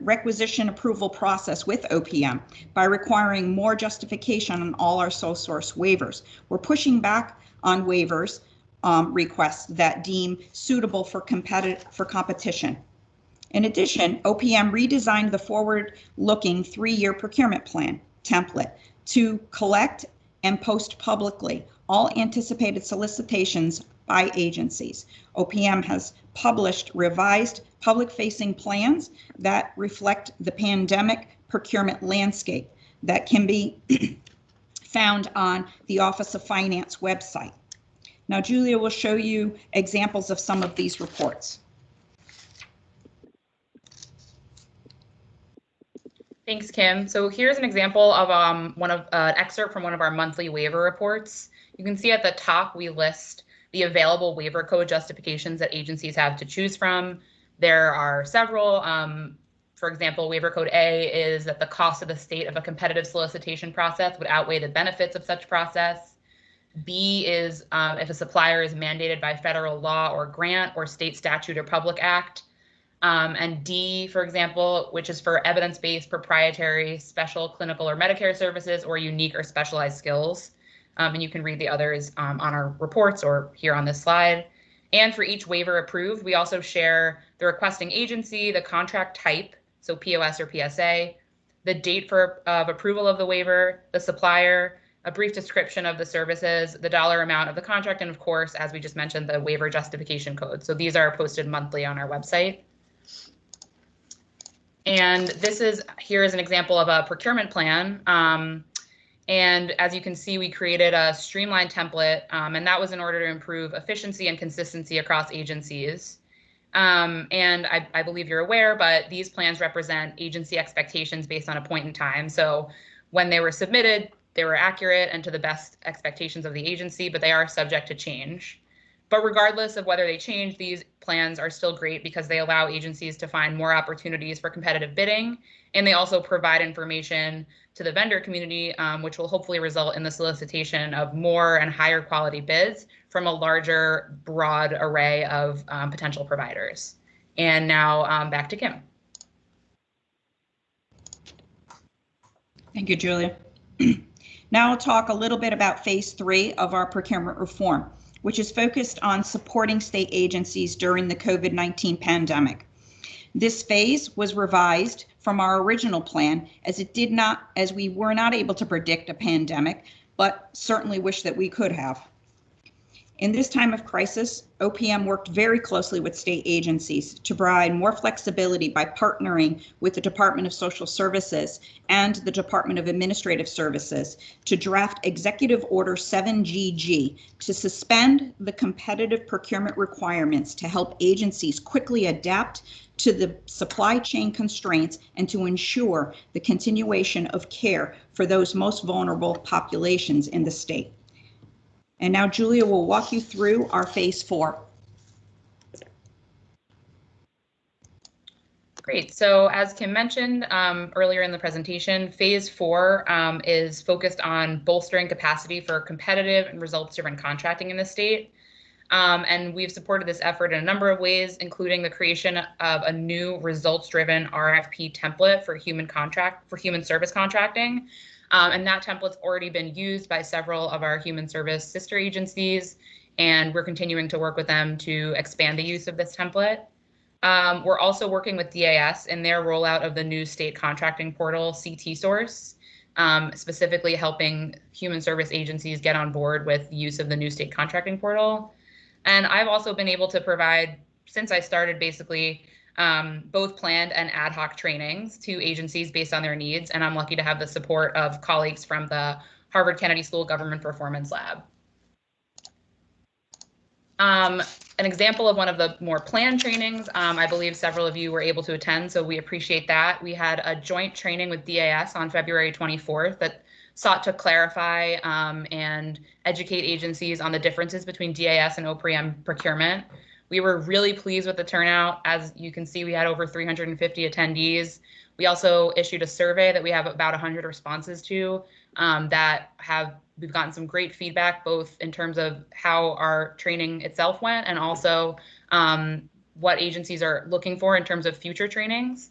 requisition approval process with OPM by requiring more justification on all our sole source waivers. We're pushing back on waivers requests that deem suitable for competition. In addition, OPM redesigned the forward-looking 3-year procurement plan template to collect and post publicly all anticipated solicitations by agencies. OPM has published revised public-facing plans that reflect the pandemic procurement landscape that can be found on the Office of Finance website. Now, Julia will show you examples of some of these reports. Thanks, Kim. So here's an example of an excerpt from one of our monthly waiver reports. You can see at the top we list the available waiver code justifications that agencies have to choose from. There are several. For example, waiver code A is that the cost of the state of a competitive solicitation process would outweigh the benefits of such process. B is if a supplier is mandated by federal law or grant or state statute or public act. And D, for example, which is for evidence-based, proprietary, special, clinical, or Medicare services or unique or specialized skills. And you can read the others on our reports or here on this slide. And for each waiver approved, we also share the requesting agency, the contract type, so POS or PSA, the date of approval of the waiver, the supplier, a brief description of the services, the dollar amount of the contract, and of course, as we just mentioned, the waiver justification code. So these are posted monthly on our website. And here is an example of a procurement plan. And as you can see, we created a streamlined template, and that was in order to improve efficiency and consistency across agencies. And I believe you're aware, but these plans represent agency expectations based on a point in time. So when they were submitted, they were accurate and to the best expectations of the agency, but they are subject to change. But regardless of whether they change, these plans are still great because they allow agencies to find more opportunities for competitive bidding, and they also provide information to the vendor community, which will hopefully result in the solicitation of more and higher quality bids from a larger, broad array of potential providers. And now back to Kim. Thank you, Julia. Now I'll talk a little bit about phase 3 of our procurement reform, which is focused on supporting state agencies during the COVID-19 pandemic. This phase was revised from our original plan as we were not able to predict a pandemic, but certainly wish that we could have. In this time of crisis, OPM worked very closely with state agencies to provide more flexibility by partnering with the Department of Social Services and the Department of Administrative Services to draft Executive Order 7GG to suspend the competitive procurement requirements to help agencies quickly adapt to the supply chain constraints and to ensure the continuation of care for those most vulnerable populations in the state. And now Julia will walk you through our phase 4. Great. So as Kim mentioned earlier in the presentation, phase 4 is focused on bolstering capacity for competitive and results-driven contracting in the state. And we've supported this effort in a number of ways, including the creation of a new results-driven RFP template for human service contracting. And that template's already been used by several of our human service sister agencies, and we're continuing to work with them to expand the use of this template. We're also working with DAS in their rollout of the new state contracting portal, CT Source, specifically helping human service agencies get on board with the use of the new state contracting portal. And I've also been able to provide, since I started basically, both planned and ad hoc trainings to agencies based on their needs. And I'm lucky to have the support of colleagues from the Harvard Kennedy School Government Performance Lab. An example of one of the more planned trainings, I believe several of you were able to attend, so we appreciate that. We had a joint training with DAS on February 24th that sought to clarify and educate agencies on the differences between DAS and OPM procurement. We were really pleased with the turnout. As you can see, we had over 350 attendees. We also issued a survey that we have about 100 responses to we've gotten some great feedback, both in terms of how our training itself went and also what agencies are looking for in terms of future trainings.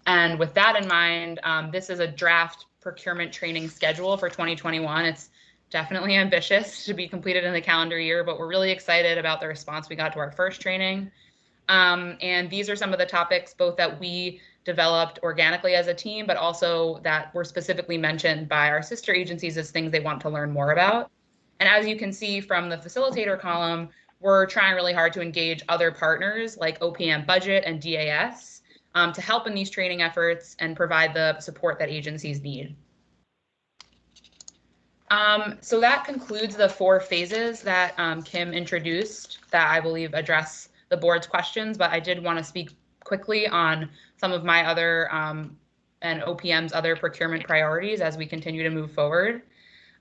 And with that in mind, this is a draft procurement training schedule for 2021. It's definitely ambitious to be completed in the calendar year, but we're really excited about the response we got to our first training. And these are some of the topics both that we developed organically as a team, but also that were specifically mentioned by our sister agencies as things they want to learn more about. And as you can see from the facilitator column, we're trying really hard to engage other partners like OPM Budget and DAS to help in these training efforts and provide the support that agencies need. So that concludes the 4 phases that Kim introduced that I believe address the board's questions, but I did want to speak quickly on some of my other and OPM's other procurement priorities as we continue to move forward.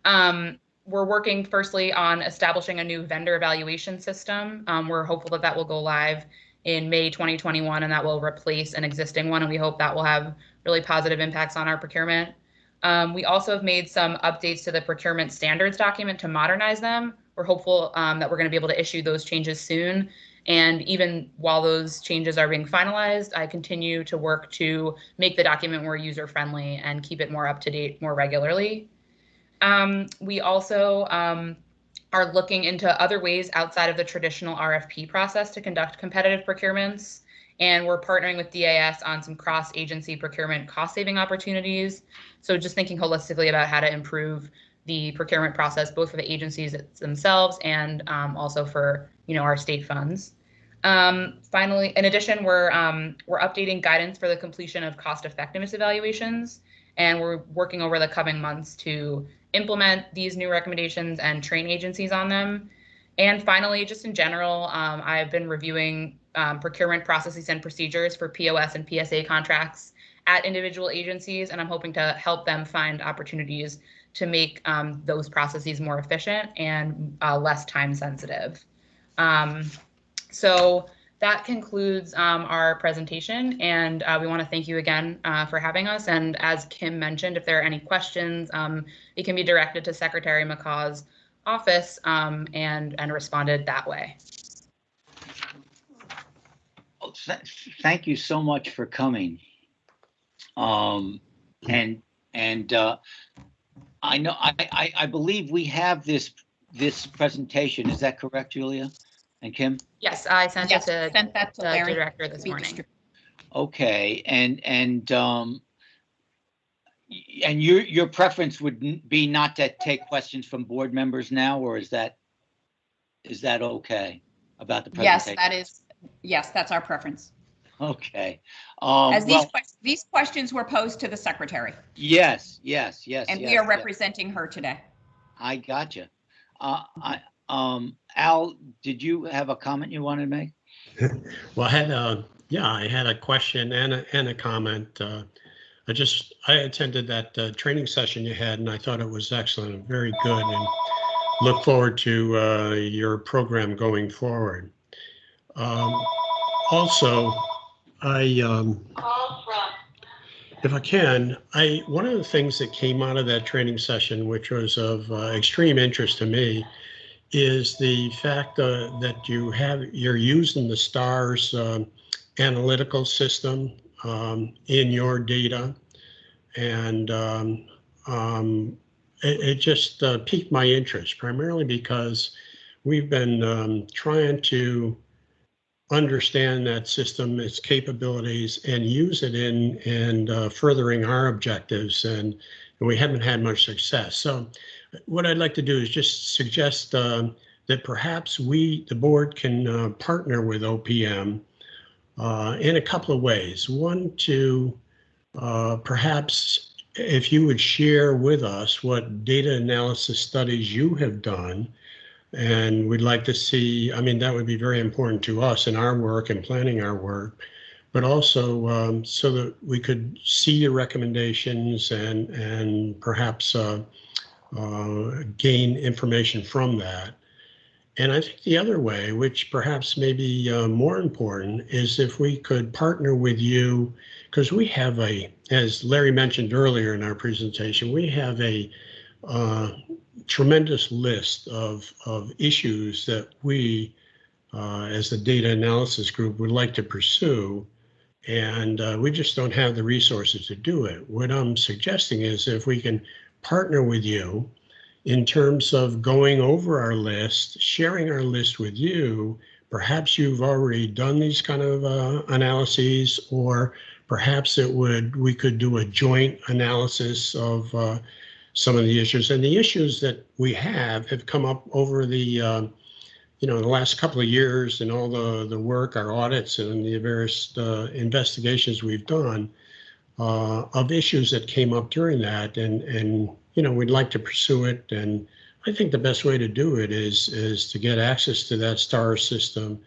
We're working firstly on establishing a new vendor evaluation system. We're hopeful that that will go live in May 2021, and that will replace an existing one, and we hope that will have really positive impacts on our procurement. We also have made some updates to the procurement standards document to modernize them. We're hopeful that we're going to be able to issue those changes soon. And even while those changes are being finalized, I continue to work to make the document more user-friendly and keep it more up-to-date more regularly. We also are looking into other ways outside of the traditional RFP process to conduct competitive procurements. And we're partnering with DAS on some cross-agency procurement cost-saving opportunities. So just thinking holistically about how to improve the procurement process, both for the agencies themselves and also for our state funds. Finally, in addition, we're updating guidance for the completion of cost effectiveness evaluations, and we're working over the coming months to implement these new recommendations and train agencies on them. And finally, just in general, I've been reviewing procurement processes and procedures for POS and PSA contracts at individual agencies, and I'm hoping to help them find opportunities to make those processes more efficient and less time sensitive. So that concludes our presentation, and we want to thank you again for having us. And as Kim mentioned, if there are any questions, it can be directed to Secretary McCaw's office and responded that way. Well, thank you so much for coming. And I know I believe we have this presentation. Is that correct, Julia and Kim? Yes, I sent it to the Larry. director this morning. Okay, and your preference would be not to take questions from board members now, or is that okay about the presentation? Yes, that's our preference. Okay. As these questions were posed to the secretary. Yes. And we are representing her today. I gotcha. Al, did you have a comment you wanted to make? Well, I had a question and a comment. I attended that training session you had, and I thought it was excellent and very good, and look forward to your program going forward. Also, if I can, one of the things that came out of that training session, which was of extreme interest to me, is the fact that you're using the STARS analytical system in your data, and it just piqued my interest, primarily because we've been trying to understand that system, its capabilities, and use it in furthering our objectives, and we haven't had much success. So what I'd like to do is just suggest that perhaps the board can partner with OPM in a couple of ways. One, to perhaps if you would share with us what data analysis studies you have done, and we'd like to see, that would be very important to us in our work and planning our work, but also so that we could see your recommendations and perhaps gain information from that. And I think the other way, which perhaps may be more important, is if we could partner with you, because we have as Larry mentioned earlier in our presentation, we have a tremendous list of issues that we, as the data analysis group, would like to pursue, and we just don't have the resources to do it. What I'm suggesting is if we can partner with you in terms of going over our list, sharing our list with you, perhaps you've already done these kind of analyses, or perhaps we could do a joint analysis of some of the issues. And the issues that we have come up over the last couple of years, and all the work, our audits and the various investigations we've done of issues that came up during that, and we'd like to pursue it. And I think the best way to do it is to get access to that STAR system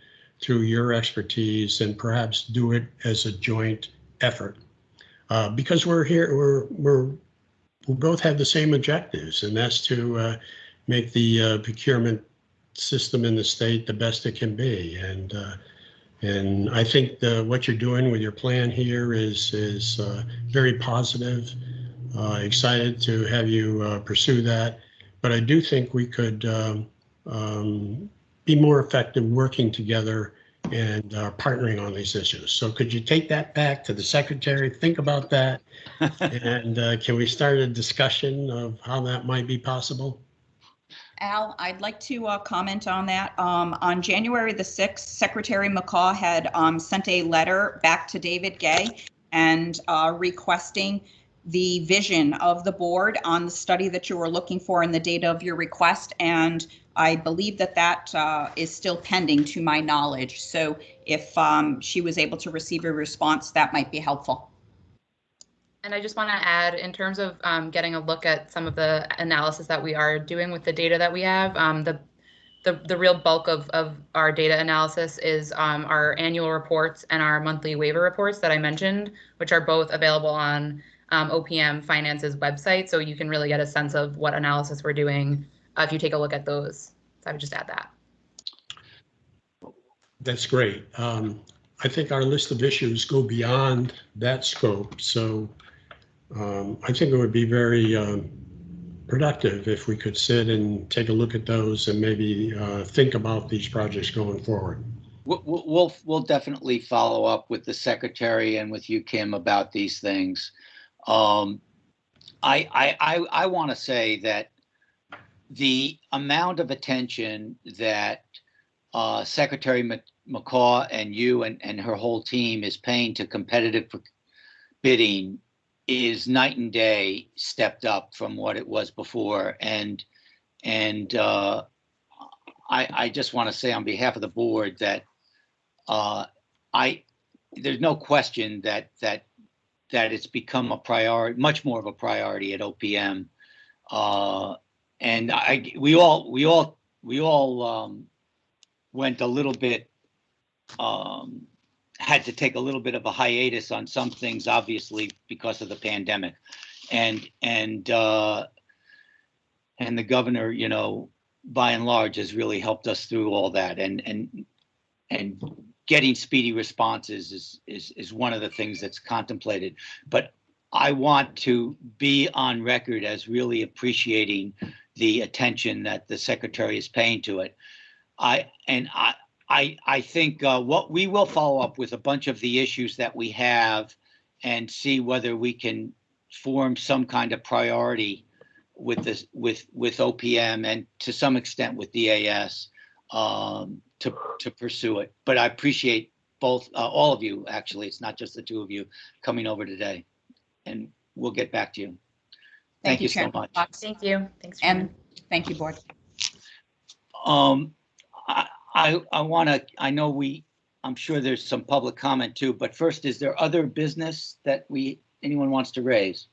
through your expertise, and perhaps do it as a joint effort, because we both have the same objectives, and that's to make the procurement system in the state the best it can be. And I think what you're doing with your plan here is very positive. Excited to have you pursue that, but I do think we could be more effective working together and partnering on these issues. So could you take that back to the secretary, think about that, and can we start a discussion of how that might be possible? Al, I'd like to comment on that. On January the 6th, Secretary McCaw had sent a letter back to David Gay and requesting the vision of the board on the study that you were looking for and the data of your request. And I believe that is still pending to my knowledge. So if she was able to receive a response, that might be helpful. And I just want to add, in terms of getting a look at some of the analysis that we are doing with the data that we have, the real bulk of our data analysis is our annual reports and our monthly waiver reports that I mentioned, which are both available on OPM Finance's website. So you can really get a sense of what analysis we're doing if you take a look at those. So I would just add that. That's great. I think our list of issues go beyond that scope. So I think it would be very productive if we could sit and take a look at those and maybe think about these projects going forward. We'll definitely follow up with the secretary and with you, Kim, about these things. I want to say that the amount of attention that Secretary McCaw and you and her whole team is paying to competitive bidding is night and day stepped up from what it was before. And I just want to say on behalf of the board that there's no question that it's become a priority, much more of a priority at OPM. And we all went a little bit, had to take a little bit of a hiatus on some things, obviously because of the pandemic, and the governor, you know, by and large has really helped us through all that, and getting speedy responses is one of the things that's contemplated. But I want to be on record as really appreciating the attention that the secretary is paying to it. I think what we will follow up with a bunch of the issues that we have and see whether we can form some kind of priority with this, with OPM and to some extent with DAS to pursue it. But I appreciate both, all of you, actually, it's not just the two of you coming over today, and we'll get back to you. Thank you so much. Thank you. Thanks. And thank you, board. I know I'm sure there's some public comment too, but first, is there other business that anyone wants to raise?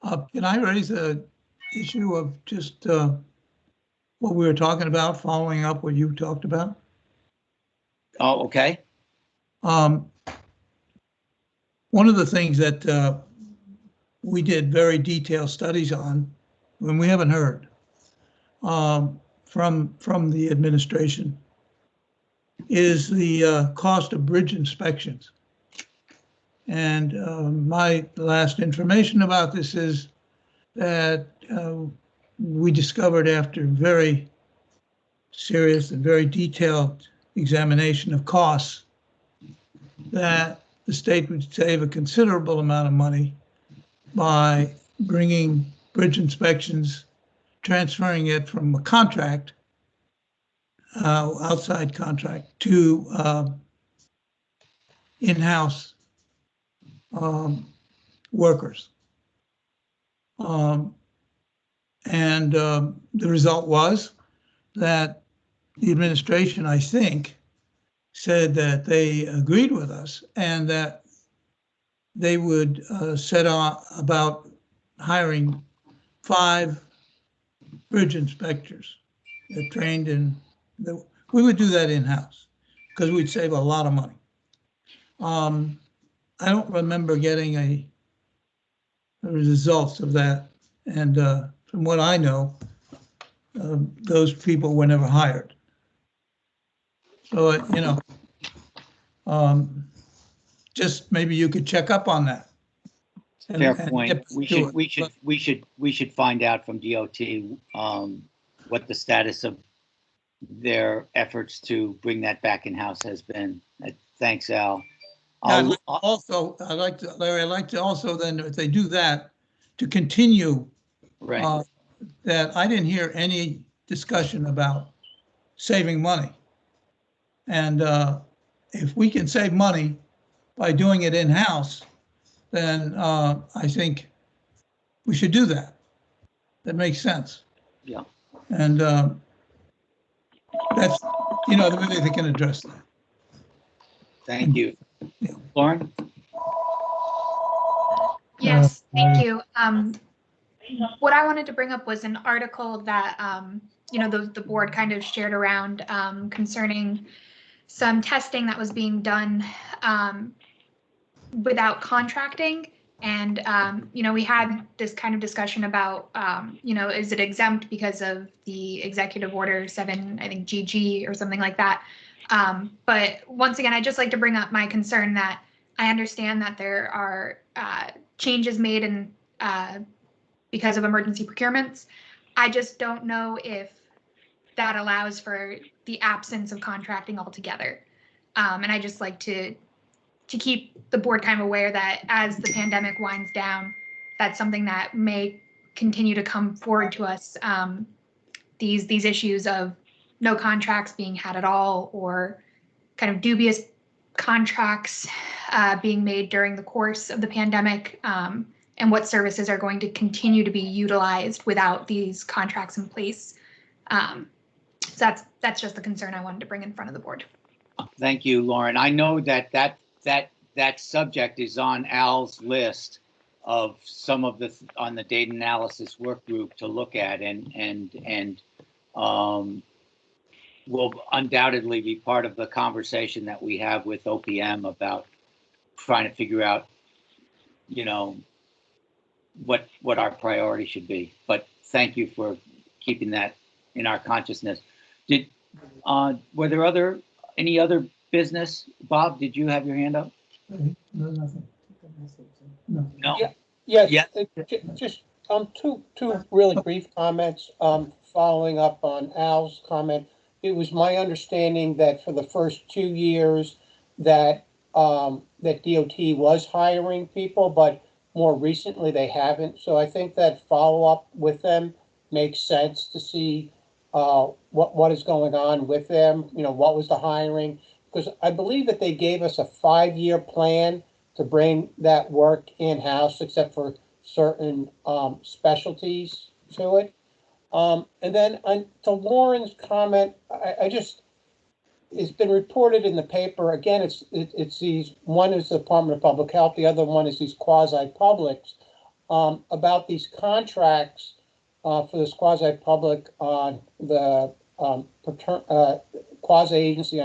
Can I raise the issue of just what we were talking about, following up what you talked about? Oh, okay. One of the things that we did very detailed studies on, when we haven't heard from the administration, is the cost of bridge inspections. And my last information about this is that we discovered, after very serious and very detailed examination of costs, that the state would save a considerable amount of money by bringing bridge inspections, transferring it from a contract, outside contract, to in-house workers. And the result was that the administration, I think, said that they agreed with us and that they would set about hiring 5 bridge inspectors that trained in we would do that in-house because we'd save a lot of money. I don't remember getting the results of that, and from what I know, those people were never hired. So you know, just maybe you could check up on that. Fair point. We should find out from DOT what the status of their efforts to bring that back in-house has been. Thanks, Al. I'd like to also then, if they do that, to continue. Right. That I didn't hear any discussion about saving money. And if we can save money by doing it in-house, then I think we should do that. That makes sense. Yeah. And that's, the way they can address that. Thank you. Lauren? Yes, thank you. What I wanted to bring up was an article that, the board kind of shared around concerning some testing that was being done without contracting. And, we had this kind of discussion about, is it exempt because of the executive order 7, I think GG or something like that. But once again, I'd just like to bring up my concern that I understand that there are changes made in because of emergency procurements. I just don't know if that allows for the absence of contracting altogether. And I just like to keep the board kind of aware that as the pandemic winds down, that's something that may continue to come forward to us. These issues of no contracts being had at all, or kind of dubious contracts being made during the course of the pandemic, and what services are going to continue to be utilized without these contracts in place. So that's just the concern I wanted to bring in front of the board. Thank you, Lauren. I know that subject is on Al's list of some of on the data analysis work group to look at, and will undoubtedly be part of the conversation that we have with OPM about trying to figure out, what our priority should be. But thank you for keeping that in our consciousness. Were there any other business? Bob, did you have your hand up? No, nothing. No. No. Yes, Yeah. just two really brief comments. Following up on Al's comment, it was my understanding that for the first 2 years that DOT was hiring people, but more recently they haven't. So I think that follow-up with them makes sense to see what is going on with them. What was the hiring? Because I believe that they gave us a 5-year plan to bring that work in-house, except for certain specialties to it. And then to Lauren's comment, it's been reported in the paper. Again, it's these, one is the Department of Public Health, the other one is these quasi-publics, about these contracts for this quasi-public on the quasi-agency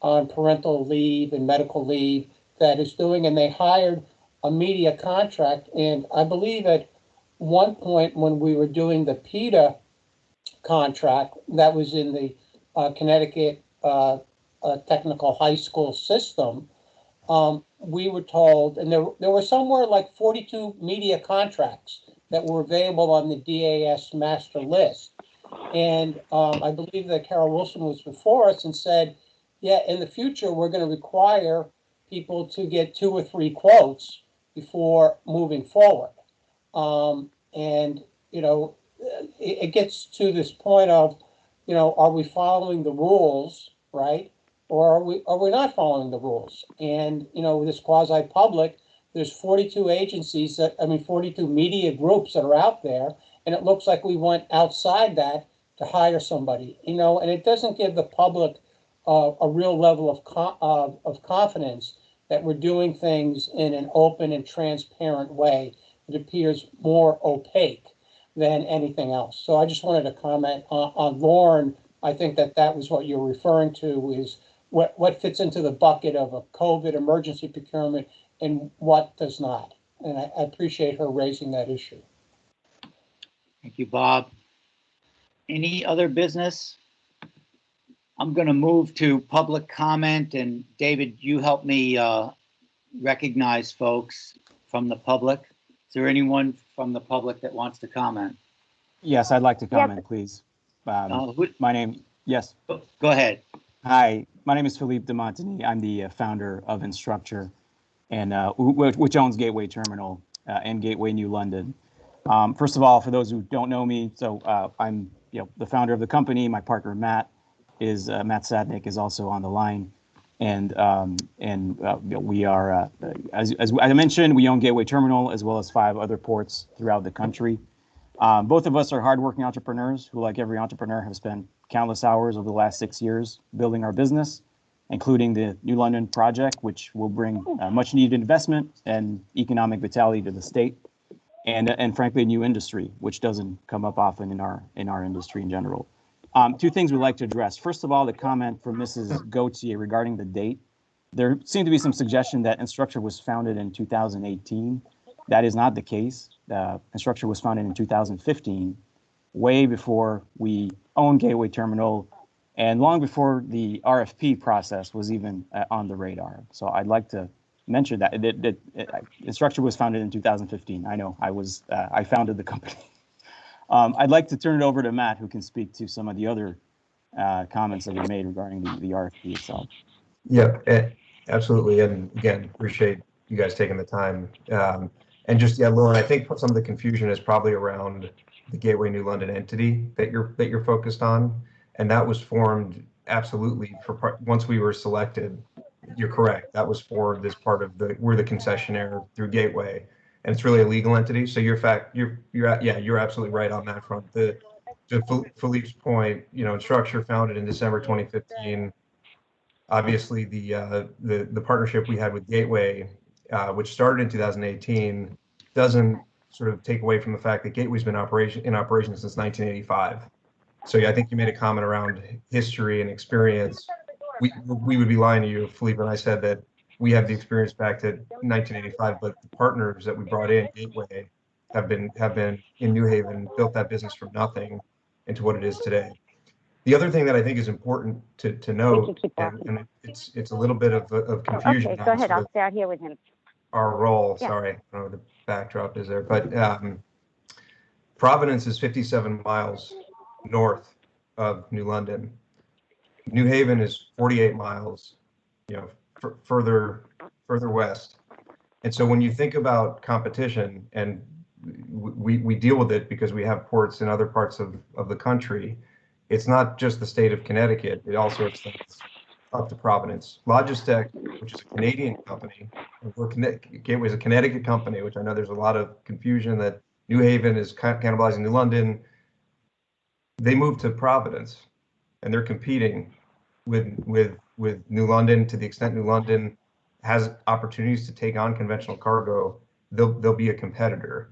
on parental leave and medical leave that is doing, and they hired a media contract. And I believe at one point when we were doing the PETA contract that was in the Connecticut technical high school system, we were told, and there were somewhere like 42 media contracts that were available on the DAS master list. And I believe that Carol Wilson was before us and said, yeah, in the future, we're going to require people to get 2 or 3 quotes before moving forward. And, it gets to this point of, are we following the rules, right? Or are we not following the rules? And, this quasi-public, there's 42 agencies 42 media groups that are out there. And it looks like we went outside that to hire somebody, and it doesn't give the public a real level of confidence that we're doing things in an open and transparent way. It appears more opaque than anything else. So I just wanted to comment on Lauren. I think that was what you're referring to, is what fits into the bucket of a COVID emergency procurement and what does not. And I appreciate her raising that issue. Thank you, Bob. Any other business? I'm going to move to public comment, and David, you help me recognize folks from the public. Is there anyone from the public that wants to comment? Yes, I'd like to comment, please. My name, yes. Go ahead. Hi, my name is Phillipe de Montigny. I'm the founder of Enstructure, and which owns Gateway Terminal and Gateway New London. First of all, for those who don't know me, so I'm the founder of the company. My partner Matt Satnick is also on the line, and we are as I mentioned, we own Gateway Terminal as well as 5 other ports throughout the country. Both of us are hardworking entrepreneurs who, like every entrepreneur, have spent countless hours over the last 6 years building our business, including the New London project, which will bring much needed investment and economic vitality to the state, and frankly, a new industry, which doesn't come up often in our industry in general. Two things we'd like to address. First of all, the comment from Mrs. Gauthier regarding the date. There seemed to be some suggestion that Enstructure was founded in 2018. That is not the case. Enstructure was founded in 2015, way before we owned Gateway Terminal and long before the RFP process was even on the radar. So I'd like to mention that Enstructure was founded in 2015. I know, I founded the company. I'd like to turn it over to Matt, who can speak to some of the other comments that were made regarding the RFP itself. Yeah, absolutely. And again, appreciate you guys taking the time. And just, yeah, Lauren, I think some of the confusion is probably around the Gateway New London entity that you're focused on. And that was formed absolutely once we were selected. You're correct. That was formed as part of we're the concessionaire through Gateway, and it's really a legal entity. So you're absolutely right on that front. To Philippe's point, Enstructure founded in December 2015. Obviously, the partnership we had with Gateway, which started in 2018, doesn't sort of take away from the fact that Gateway's been in operation since 1985. So yeah, I think you made a comment around history and experience. We would be lying to you if Phillipe and I said that we have the experience back to 1985, but the partners that we brought in, Gateway, have been in New Haven, built that business from nothing into what it is today. The other thing that I think is important to note, and it's a little bit of confusion. Okay, go ahead. I'll stay out here with him. Our role, Yeah. sorry, I don't know what the backdrop is there, but Providence is 57 miles north of New London. New Haven is 48 miles, further west. And so when you think about competition, and we deal with it because we have ports in other parts of the country, it's not just the state of Connecticut, it also extends up to Providence. Logistech, which is a Canadian company, Gateway is a Connecticut company, which I know there's a lot of confusion that New Haven is cannibalizing New London. They moved to Providence, and they're competing with New London to the extent New London has opportunities to take on conventional cargo. They'll be a competitor.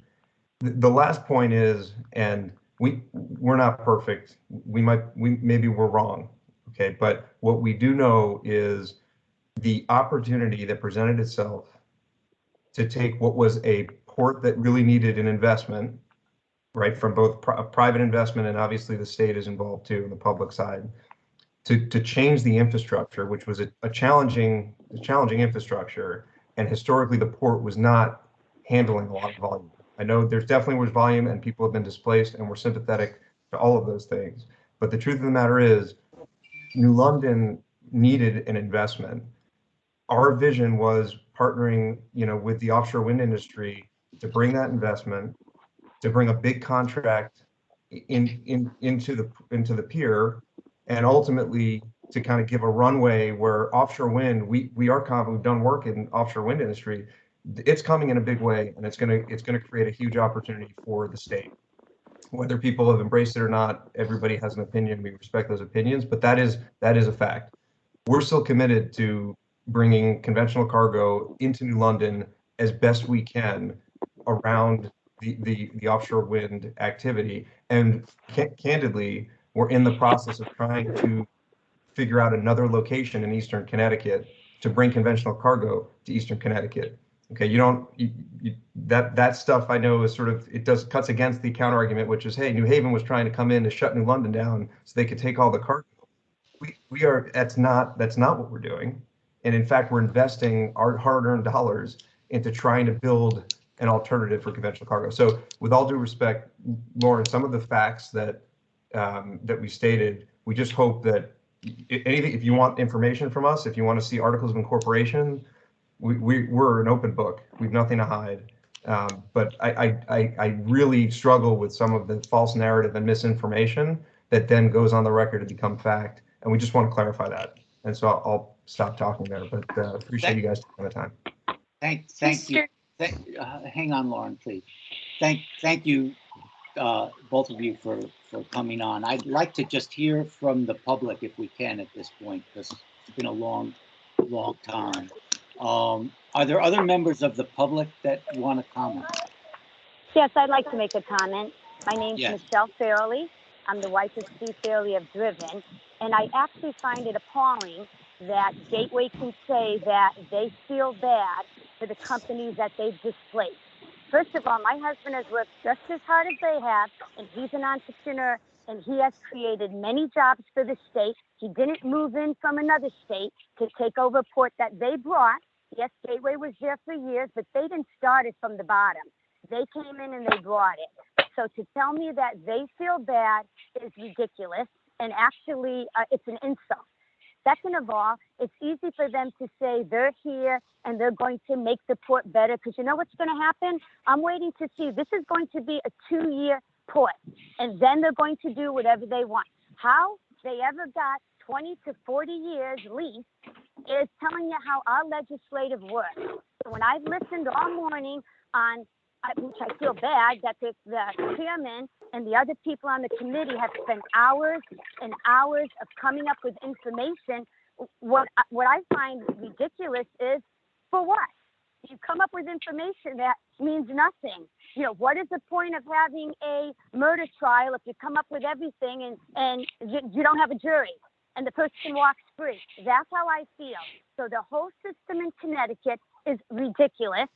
The last point is, and we're not perfect. Maybe we're wrong, okay? But what we do know is the opportunity that presented itself to take what was a port that really needed an investment, right, from both private investment, and obviously the state is involved too on the public side, to change the infrastructure, which was a challenging infrastructure, and historically the port was not handling a lot of volume. I know there's definitely was volume and people have been displaced, and we're sympathetic to all of those things. But the truth of the matter is, New London needed an investment. Our vision was partnering, with the offshore wind industry to bring that investment, to bring a big contract into the pier, and ultimately to kind of give a runway where offshore wind, we are confident, we've done work in offshore wind industry. It's coming in a big way, and it's gonna create a huge opportunity for the state. Whether people have embraced it or not, everybody has an opinion. We respect those opinions, but that is a fact. We're still committed to bringing conventional cargo into New London as best we can around the offshore wind activity. And candidly, we're in the process of trying to figure out another location in Eastern Connecticut to bring conventional cargo to Eastern Connecticut. Okay, that stuff I know is sort of, cuts against the counter argument, which is, hey, New Haven was trying to come in to shut New London down so they could take all the cargo. That's not what we're doing. And in fact, we're investing our hard-earned dollars into trying to build an alternative for conventional cargo. So with all due respect, Lauren, some of the facts that we stated, we just hope that if you want information from us, if you want to see articles of incorporation, we're an open book. We've nothing to hide. But I really struggle with some of the false narrative and misinformation that then goes on the record to become fact. And we just want to clarify that. And so I'll stop talking there, but appreciate you guys taking the time. Thank you. Hang on, Lauren, please. Thank you, both of you for coming on. I'd like to just hear from the public if we can at this point, because it's been a long time. Are there other members of the public that want to comment? Yes, I'd like to make a comment. My name's Yes. Michelle Farrely. I'm the wife of Steve Farrely of Driven, and I actually find it appalling that Gateway can say that they feel bad for the companies that they've displaced. First of all, my husband has worked just as hard as they have, and he's an entrepreneur, and he has created many jobs for the state. He didn't move in from another state to take over a port that they brought. Yes, Gateway was there for years, but they didn't start it from the bottom. They came in and they brought it. So to tell me that they feel bad is ridiculous, and actually it's an insult. Second of all, it's easy for them to say they're here and they're going to make the port better, because you know what's going to happen? I'm waiting to see. This is going to be a 2-year port, and then they're going to do whatever they want. How they ever got 20 to 40 years lease is telling you how our legislative works. So when I've listened all morning on, which I feel bad that the chairman and the other people on the committee have spent hours and hours of coming up with information. What I find ridiculous is, for what? You come up with information that means nothing. You know, what is the point of having a murder trial if you come up with everything and you don't have a jury and the person walks free? That's how I feel. So the whole system in Connecticut is ridiculous.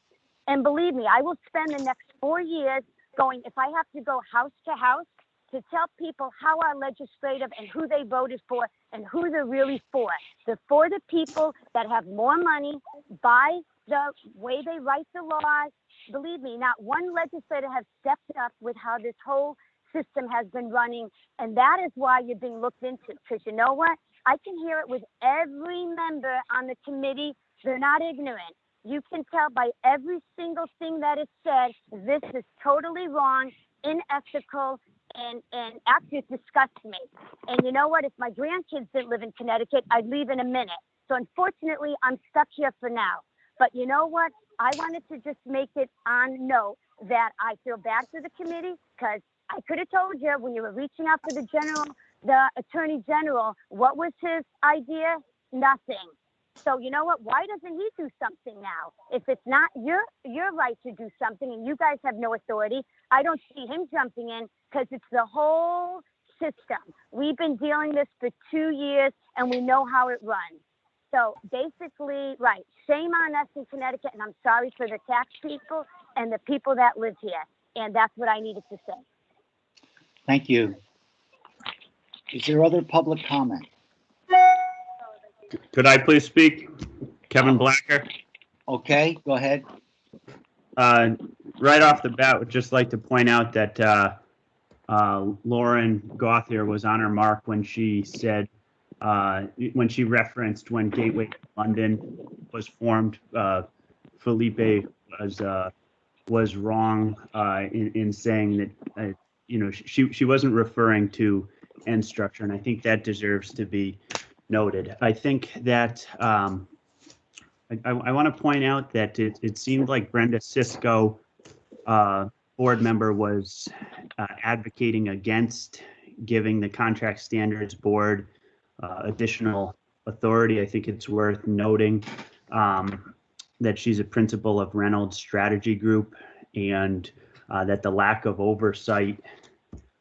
And believe me, I will spend the next 4 years going, if I have to go house to house to tell people how our legislative and who they voted for and who they're really for. They're for the people that have more money, by the way they write the laws. Believe me, not one legislator has stepped up with how this whole system has been running. And that is why you're being looked into. Because you know what? I can hear it with every member on the committee. They're not ignorant. You can tell by every single thing that is said, this is totally wrong, unethical, and actually it disgusts me. And you know what? If my grandkids didn't live in Connecticut, I'd leave in a minute. So unfortunately, I'm stuck here for now. But you know what? I wanted to just make it on note that I feel bad for the committee, because I could have told you when you were reaching out for the Attorney General, what was his idea? Nothing. So you know what? Why doesn't he do something now? If it's not your right to do something and you guys have no authority, I don't see him jumping in, because it's the whole system. We've been dealing this for 2 years and we know how it runs. So basically, right, shame on us in Connecticut, and I'm sorry for the tax people and the people that live here. And that's what I needed to say. Thank you. Is there other public comment? Could I please speak? Kevin Blacker. Okay, go ahead. Right off the bat, would just like to point out that Lauren Gauthier was on her mark when she said, when she referenced when Gateway London was formed, Phillipe was wrong in saying that she wasn't referring to Enstructure, and I think that deserves to be noted. I think that I want to point out that it seemed like Brenda Cisco, board member, was advocating against giving the Contract Standards Board additional authority. I think it's worth noting that she's a principal of Reynolds Strategy Group, and that the lack of oversight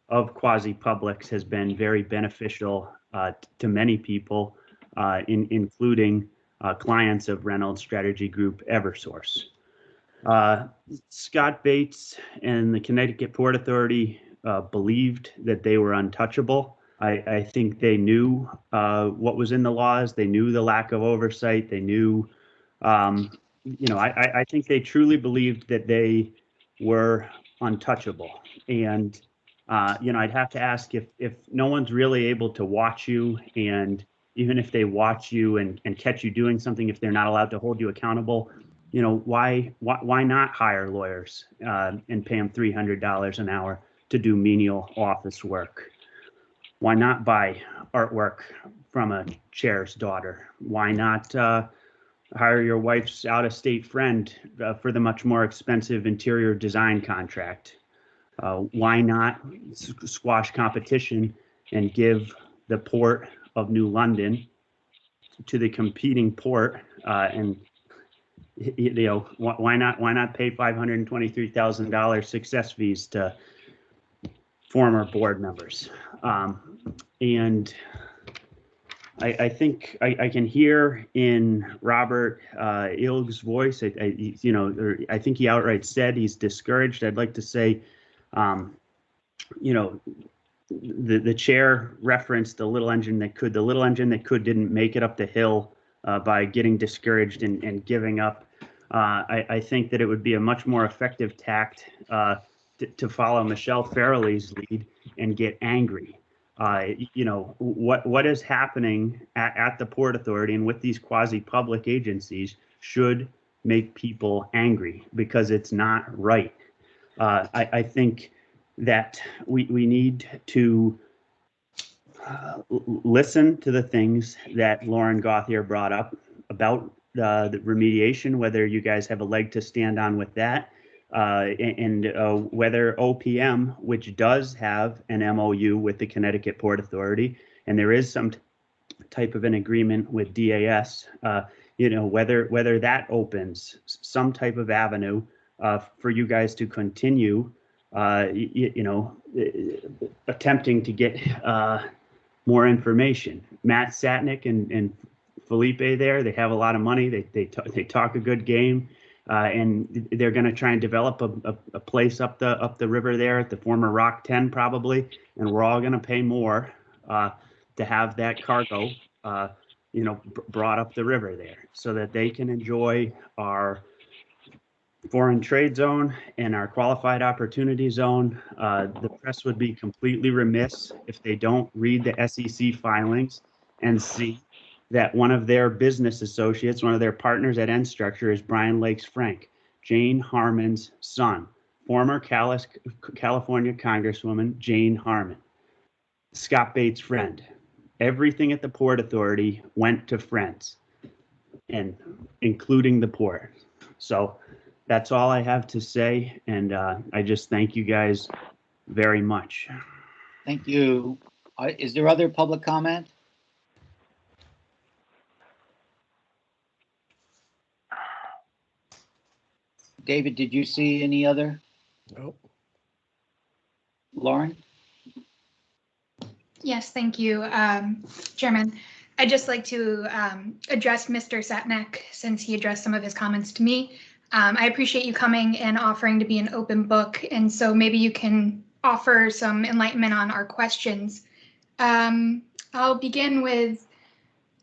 of quasi-publics has been very beneficial to many people, including clients of Reynolds Strategy Group, Eversource. Scott Bates and the Connecticut Port Authority believed that they were untouchable. I think they knew what was in the laws. They knew the lack of oversight. They knew, I think they truly believed that they were untouchable. And I'd have to ask, if no one's really able to watch you, and even if they watch you and catch you doing something, if they're not allowed to hold you accountable, why not hire lawyers and pay them $300 an hour to do menial office work? Why not buy artwork from a chair's daughter? Why not hire your wife's out-of-state friend for the much more expensive interior design contract? Why not squash competition and give the port of New London to the competing port, and why not pay $523,000 success fees to former board members? And I think I can hear in Robert Ilg's voice, I think he outright said he's discouraged. I'd like to say, the chair referenced the little engine that could. The little engine that could didn't make it up the hill by getting discouraged and giving up. I think that it would be a much more effective tact to follow Michelle Farrely's lead and get angry. What is happening at the Port Authority and with these quasi-public agencies should make people angry because it's not right. I think that we need to listen to the things that Lauren Gauthier brought up about the remediation, whether you guys have a leg to stand on with that, and whether OPM, which does have an MOU with the Connecticut Port Authority, and there is some type of an agreement with DAS, whether that opens some type of avenue for you guys to continue, attempting to get more information. Matt Satnick and Phillipe there, they have a lot of money. They talk a good game. And they're going to try and develop a place up the river there at the former Rock 10 probably, and we're all going to pay more to have that cargo, brought up the river there, so that they can enjoy our foreign trade zone and our qualified opportunity zone. The press would be completely remiss if they don't read the SEC filings and see that one of their business associates, one of their partners at Enstructure is Brian Lakes Frank, Jane Harmon's son, former California Congresswoman Jane Harmon, Scott Bates' friend. Everything at the Port Authority went to friends, and including the port. So that's all I have to say, and I just thank you guys very much. Thank you. Is there other public comment? David, did you see any other? Nope. Lauren? Yes, thank you, Chairman. I'd just like to address Mr. Satnick since he addressed some of his comments to me. I appreciate you coming and offering to be an open book, and so maybe you can offer some enlightenment on our questions. I'll begin with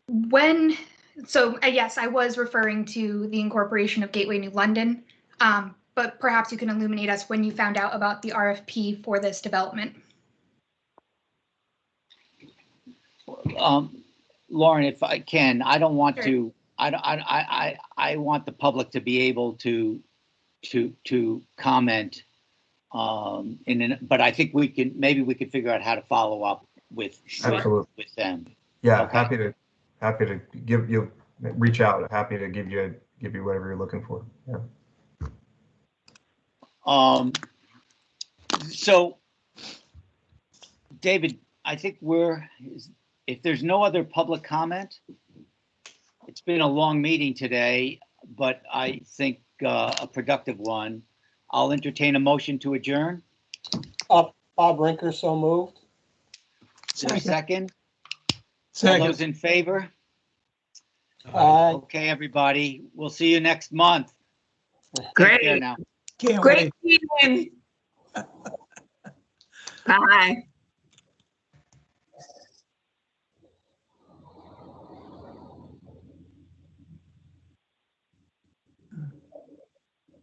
yes, I was referring to the incorporation of Gateway New London, but perhaps you can illuminate us when you found out about the RFP for this development. Lauren, if I can, I don't want Sure. to. I want the public to be able to comment. But I think we could figure out how to follow up with them. Yeah, Okay. happy to give you reach out. Happy to give you whatever you're looking for. Yeah. So, David, I think if there's no other public comment, it's been a long meeting today, but I think a productive one. I'll entertain a motion to adjourn. Bob Rinker, so moved. Is there a second? Second. All those in favor? Aye. Okay, everybody. We'll see you next month. Great. Take care now. Can't Great wait. meeting. Bye.